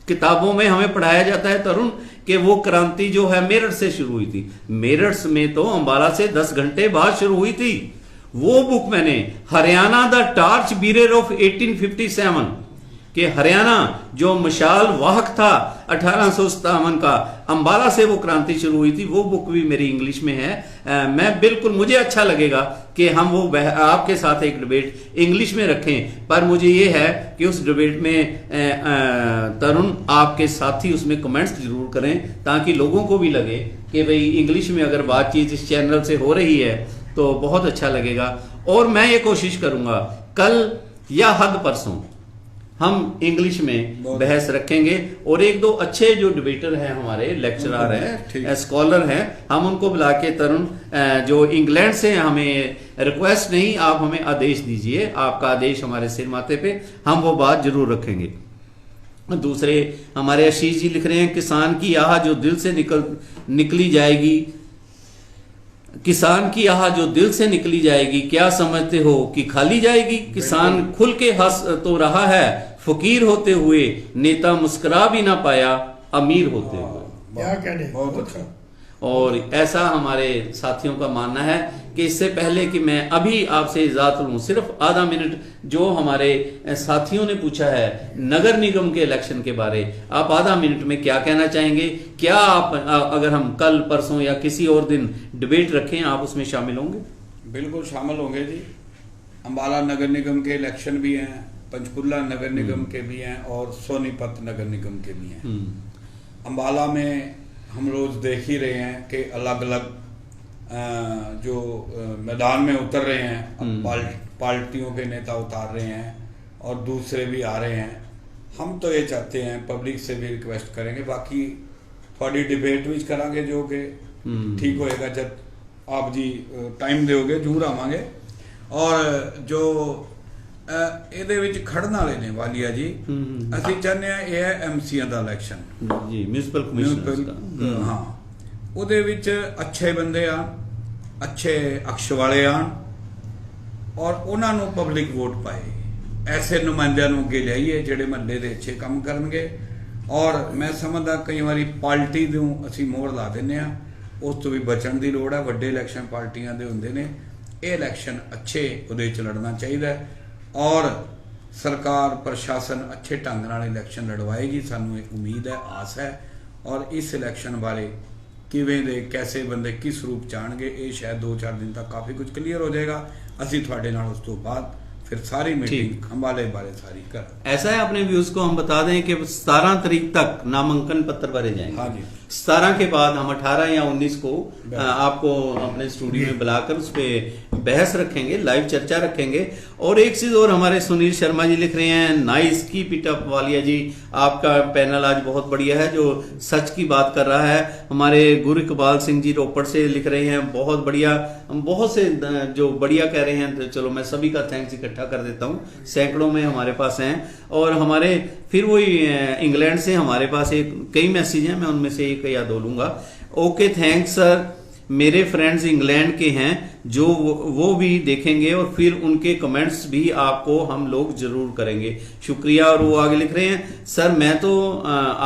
किताबों में हमें पढ़ाया जाता है तरुण कि वो क्रांति जो है मेरठ से शुरू हुई थी। मेरठ में तो अंबाला से 10 घंटे बाद शुरू हुई थी। वो बुक मैंने, Haryana the torch bearer of 1857, कि हरियाणा जो मशाल वाहक था 1857 का, अंबाला से वो क्रांति शुरू हुई थी, वो बुक भी मेरी इंग्लिश में है। मैं बिल्कुल, मुझे अच्छा लगेगा कि हम वो आपके साथ एक डिबेट इंग्लिश में रखें, पर मुझे ये है कि उस डिबेट में तरुण, आपके साथी उसमें कमेंट्स जरूर करें, ताकि लोगों को भी लगे कि भाई इंग्लिश में अगर बातचीत इस चैनल से हो रही है तो बहुत अच्छा लगेगा। और मैं ये कोशिश करूंगा कल या हद परसों हम इंग्लिश में बहुत बहस रखेंगे। और एक दो अच्छे जो डिबेटर हैं हमारे, लेक्चरर ठीक। हैं, स्कॉलर हैं, हम उनको बुला के तरुण जो इंग्लैंड से, हमें रिक्वेस्ट नहीं, आप हमें आदेश दीजिए, आपका आदेश हमारे सिर माथे पे, हम वो बात जरूर रखेंगे। दूसरे हमारे आशीष जी लिख रहे हैं, किसान की आह जो दिल से निकली जाएगी, किसान की आह जो दिल से निकली जाएगी, क्या समझते हो कि खाली जाएगी? किसान खुल के हंस तो रहा है, फकीर होते हुए, नेता मुस्कुरा भी ना पाया अमीर होते हुए। क्या कहने, बहुत अच्छा। और ऐसा हमारे साथियों का मानना है कि इससे पहले कि मैं अभी आपसे इजाजत लूं, सिर्फ आधा मिनट जो हमारे साथियों ने पूछा है नगर निगम के इलेक्शन के बारे, आप आधा मिनट में क्या कहना चाहेंगे? क्या आप, अगर हम कल परसों या किसी और दिन डिबेट रखें, आप उसमें शामिल होंगे? बिल्कुल शामिल होंगे जी। अम्बाला नगर निगम के इलेक्शन भी हैं, पंचकुला नगर निगम के भी हैं और सोनीपत नगर निगम के भी हैं। अम्बाला में हम रोज देख ही रहे हैं कि अलग अलग जो मैदान में उतर रहे हैं, पार्टियों के नेता उतार रहे हैं और दूसरे भी आ रहे हैं। हम तो ये चाहते हैं, पब्लिक से भी रिक्वेस्ट करेंगे, बाकी थोड़ी डिबेट भी करांगे जो कि ठीक होएगा, जब आप जी टाइम दोगे जरूर आवांगे। और जो ਇਹਦੇ ਵਿੱਚ ਖੜਨ ਵਾਲੇ ਨੇ ਵਾਲੀਆ ਜੀ, ਅਸੀਂ ਚਾਹੁੰਦੇ ਆ ਇਹ ਹੈ ਐਮਸੀਆਂ ਦਾ ਇਲੈਕਸ਼ਨ ਜੀ, ਮਿਊਨਿਸਪਲ ਕਮਿਸ਼ਨਰ, ਹਾਂ, ਉਹਦੇ ਵਿੱਚ ਅੱਛੇ ਬੰਦੇ ਆਣ, ਅੱਛੇ ਅਕਸ਼ ਵਾਲੇ ਆਣ ਔਰ ਉਹਨਾਂ ਨੂੰ ਪਬਲਿਕ ਵੋਟ ਪਾਏ। ਐਸੇ ਨੁਮਾਇੰਦਿਆਂ ਨੂੰ ਅੱਗੇ ਲਿਆਈਏ ਜਿਹੜੇ ਮਹੱਲੇ ਦੇ ਅੱਛੇ ਕੰਮ ਕਰਨਗੇ। ਔਰ ਮੈਂ ਸਮਝਦਾ ਕਈ ਵਾਰੀ ਪਾਰਟੀ ਨੂੰ ਅਸੀਂ ਮੋਹਰ ਲਾ ਦਿੰਦੇ ਆ, ਉਸ ਤੋਂ ਵੀ ਬਚਣ ਦੀ ਲੋੜ ਹੈ। ਵੱਡੇ ਇਲੈਕਸ਼ਨ ਪਾਰਟੀਆਂ ਦੇ ਹੁੰਦੇ ਨੇ, ਇਹ ਇਲੈਕਸ਼ਨ ਅੱਛੇ ਉਹਦੇ 'ਚ ਲੜਨਾ ਚਾਹੀਦਾ और सरकार प्रशासन अच्छे ढंग नाल इलैक्शन लड़वाएगी, सानू एक उम्मीद है, आस है। और इस इलैक्शन बारे किवें दे कैसे बंदे किस रूप च आउणगे, ये शायद 2-4 दिन तक काफ़ी कुछ क्लीयर हो जाएगा। असीं तुहाडे नाल उस तो बाद फिर सारी मीटिंग अम्बाले बारे सारी कर। ऐसा है, अपने व्यूज को हम बता दें कि 17 तारीख तक नामांकन पत्र भरे जाएंगे। हाँ जी। 17 के बाद हम 18 या 19 को आपको अपने स्टूडियो में बुलाकर उस पर बहस रखेंगे, लाइव चर्चा रखेंगे। और एक चीज और, हमारे सुनील शर्मा जी लिख रहे हैं, nice keep it up Walia ji, आपका पैनल आज बहुत बढ़िया है, जो सच की बात कर रहा है। हमारे गुरु इकबाल सिंह जी रोपड़ से लिख रहे हैं, बहुत बढ़िया, हम बहुत से जो बढ़िया कह रहे हैं, तो चलो मैं सभी का थैंक्स इकट्ठा कर देता हूँ, सैकड़ों में हमारे पास हैं। और हमारे फिर वही इंग्लैंड से हमारे पास कई मैसेज हैं, मैं उनमें से एक या दो लूंगा। ओके, थैंक्स सर, मेरे फ्रेंड्स इंग्लैंड के हैं, जो वो भी देखेंगे और फिर उनके कमेंट्स भी आपको हम लोग जरूर करेंगे, शुक्रिया। और वो आगे लिख रहे हैं, सर मैं तो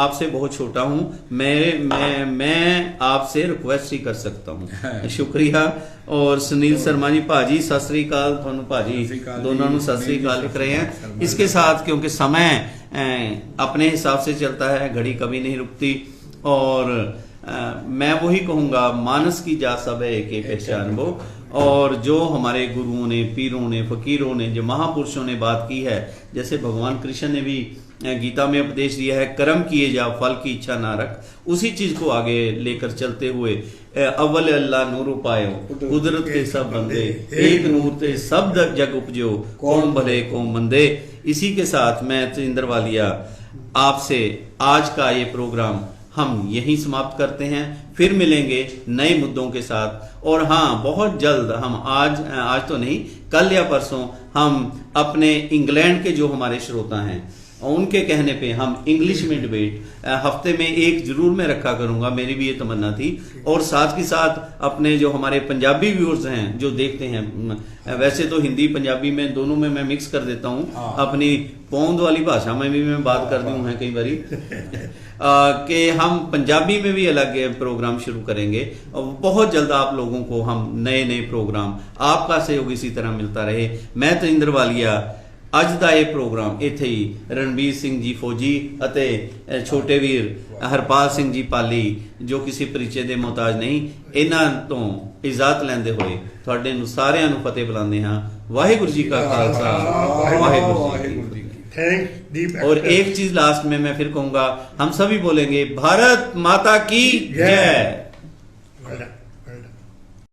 आपसे बहुत छोटा हूं, मैं आपसे रिक्वेस्ट ही कर सकता हूं, शुक्रिया। और सुनील शर्मा जी, भाजी सत श्री अकाल, थानू भाजी दोनों नू सत श्री अकाल लिख रहे हैं। इसके साथ क्योंकि समय अपने हिसाब से चलता है, घड़ी कभी नहीं रुकती, और मैं वही कहूँगा, मानस की जा सब है एक पहचान वो। और जो हमारे गुरुओं ने, पीरों ने, फकीरों ने, जो महापुरुषों ने बात की है, जैसे भगवान कृष्ण ने भी गीता में उपदेश दिया है, कर्म किए जा फल की इच्छा ना रख, उसी चीज को आगे लेकर चलते हुए अव्वल अल्लाह नूर पायो, कुदरत के सब बंदे, एक नूर ते सब जग उपजो, कौम भले कौम मंदे। इसी के साथ मैं तजिंदर वालिया आपसे आज का ये प्रोग्राम हम यहीं समाप्त करते हैं, फिर मिलेंगे नए मुद्दों के साथ। और हाँ, बहुत जल्द हम आज तो नहीं, कल या परसों हम अपने इंग्लैंड के जो हमारे श्रोता हैं उनके कहने पे हम इंग्लिश में डिबेट हफ्ते में एक जरूर मैं रखा करूंगा, मेरी भी ये तमन्ना थी। और साथ ही साथ अपने जो हमारे पंजाबी व्यूअर्स हैं जो देखते हैं, वैसे तो हिंदी पंजाबी में दोनों में मैं मिक्स कर देता हूँ, अपनी पौंद वाली भाषा में भी मैं बात कर दी हूँ कई बारी कि हम पंजाबी में भी अलग प्रोग्राम शुरू करेंगे। बहुत जल्द आप लोगों को हम नए नए प्रोग्राम, आपका सहयोग इसी तरह मिलता रहे। मैं तजिंदर वालिया ਅੱਜ ਦਾ ਇਹ ਪ੍ਰੋਗਰਾਮ ਇੱਥੇ ਹੀ ਰਣਬੀਰ ਸਿੰਘ ਜੀ ਫੌਜੀ ਅਤੇ ਛੋਟੇ ਵੀਰ ਹਰਪਾਲ ਸਿੰਘ ਜੀ ਪਾਲੀ, ਜੋ ਕਿਸੇ ਪਰਿਚੈ ਦੇ ਮੁਹਤਾਜ ਨਹੀਂ, ਇਹਨਾਂ ਤੋਂ ਇਜਾਜ਼ਤ ਲੈਂਦੇ ਹੋਏ ਤੁਹਾਡੇ ਨੂੰ ਸਾਰਿਆਂ ਨੂੰ ਫਤਿਹ ਬੁਲਾਉਂਦੇ ਹਾਂ। ਵਾਹਿਗੁਰੂ जी का खालसा, वाहिगुरु जी की। और एक चीज लास्ट में मैं फिर कहूंगा, हम सभी बोलेंगे, भारत माता की जय।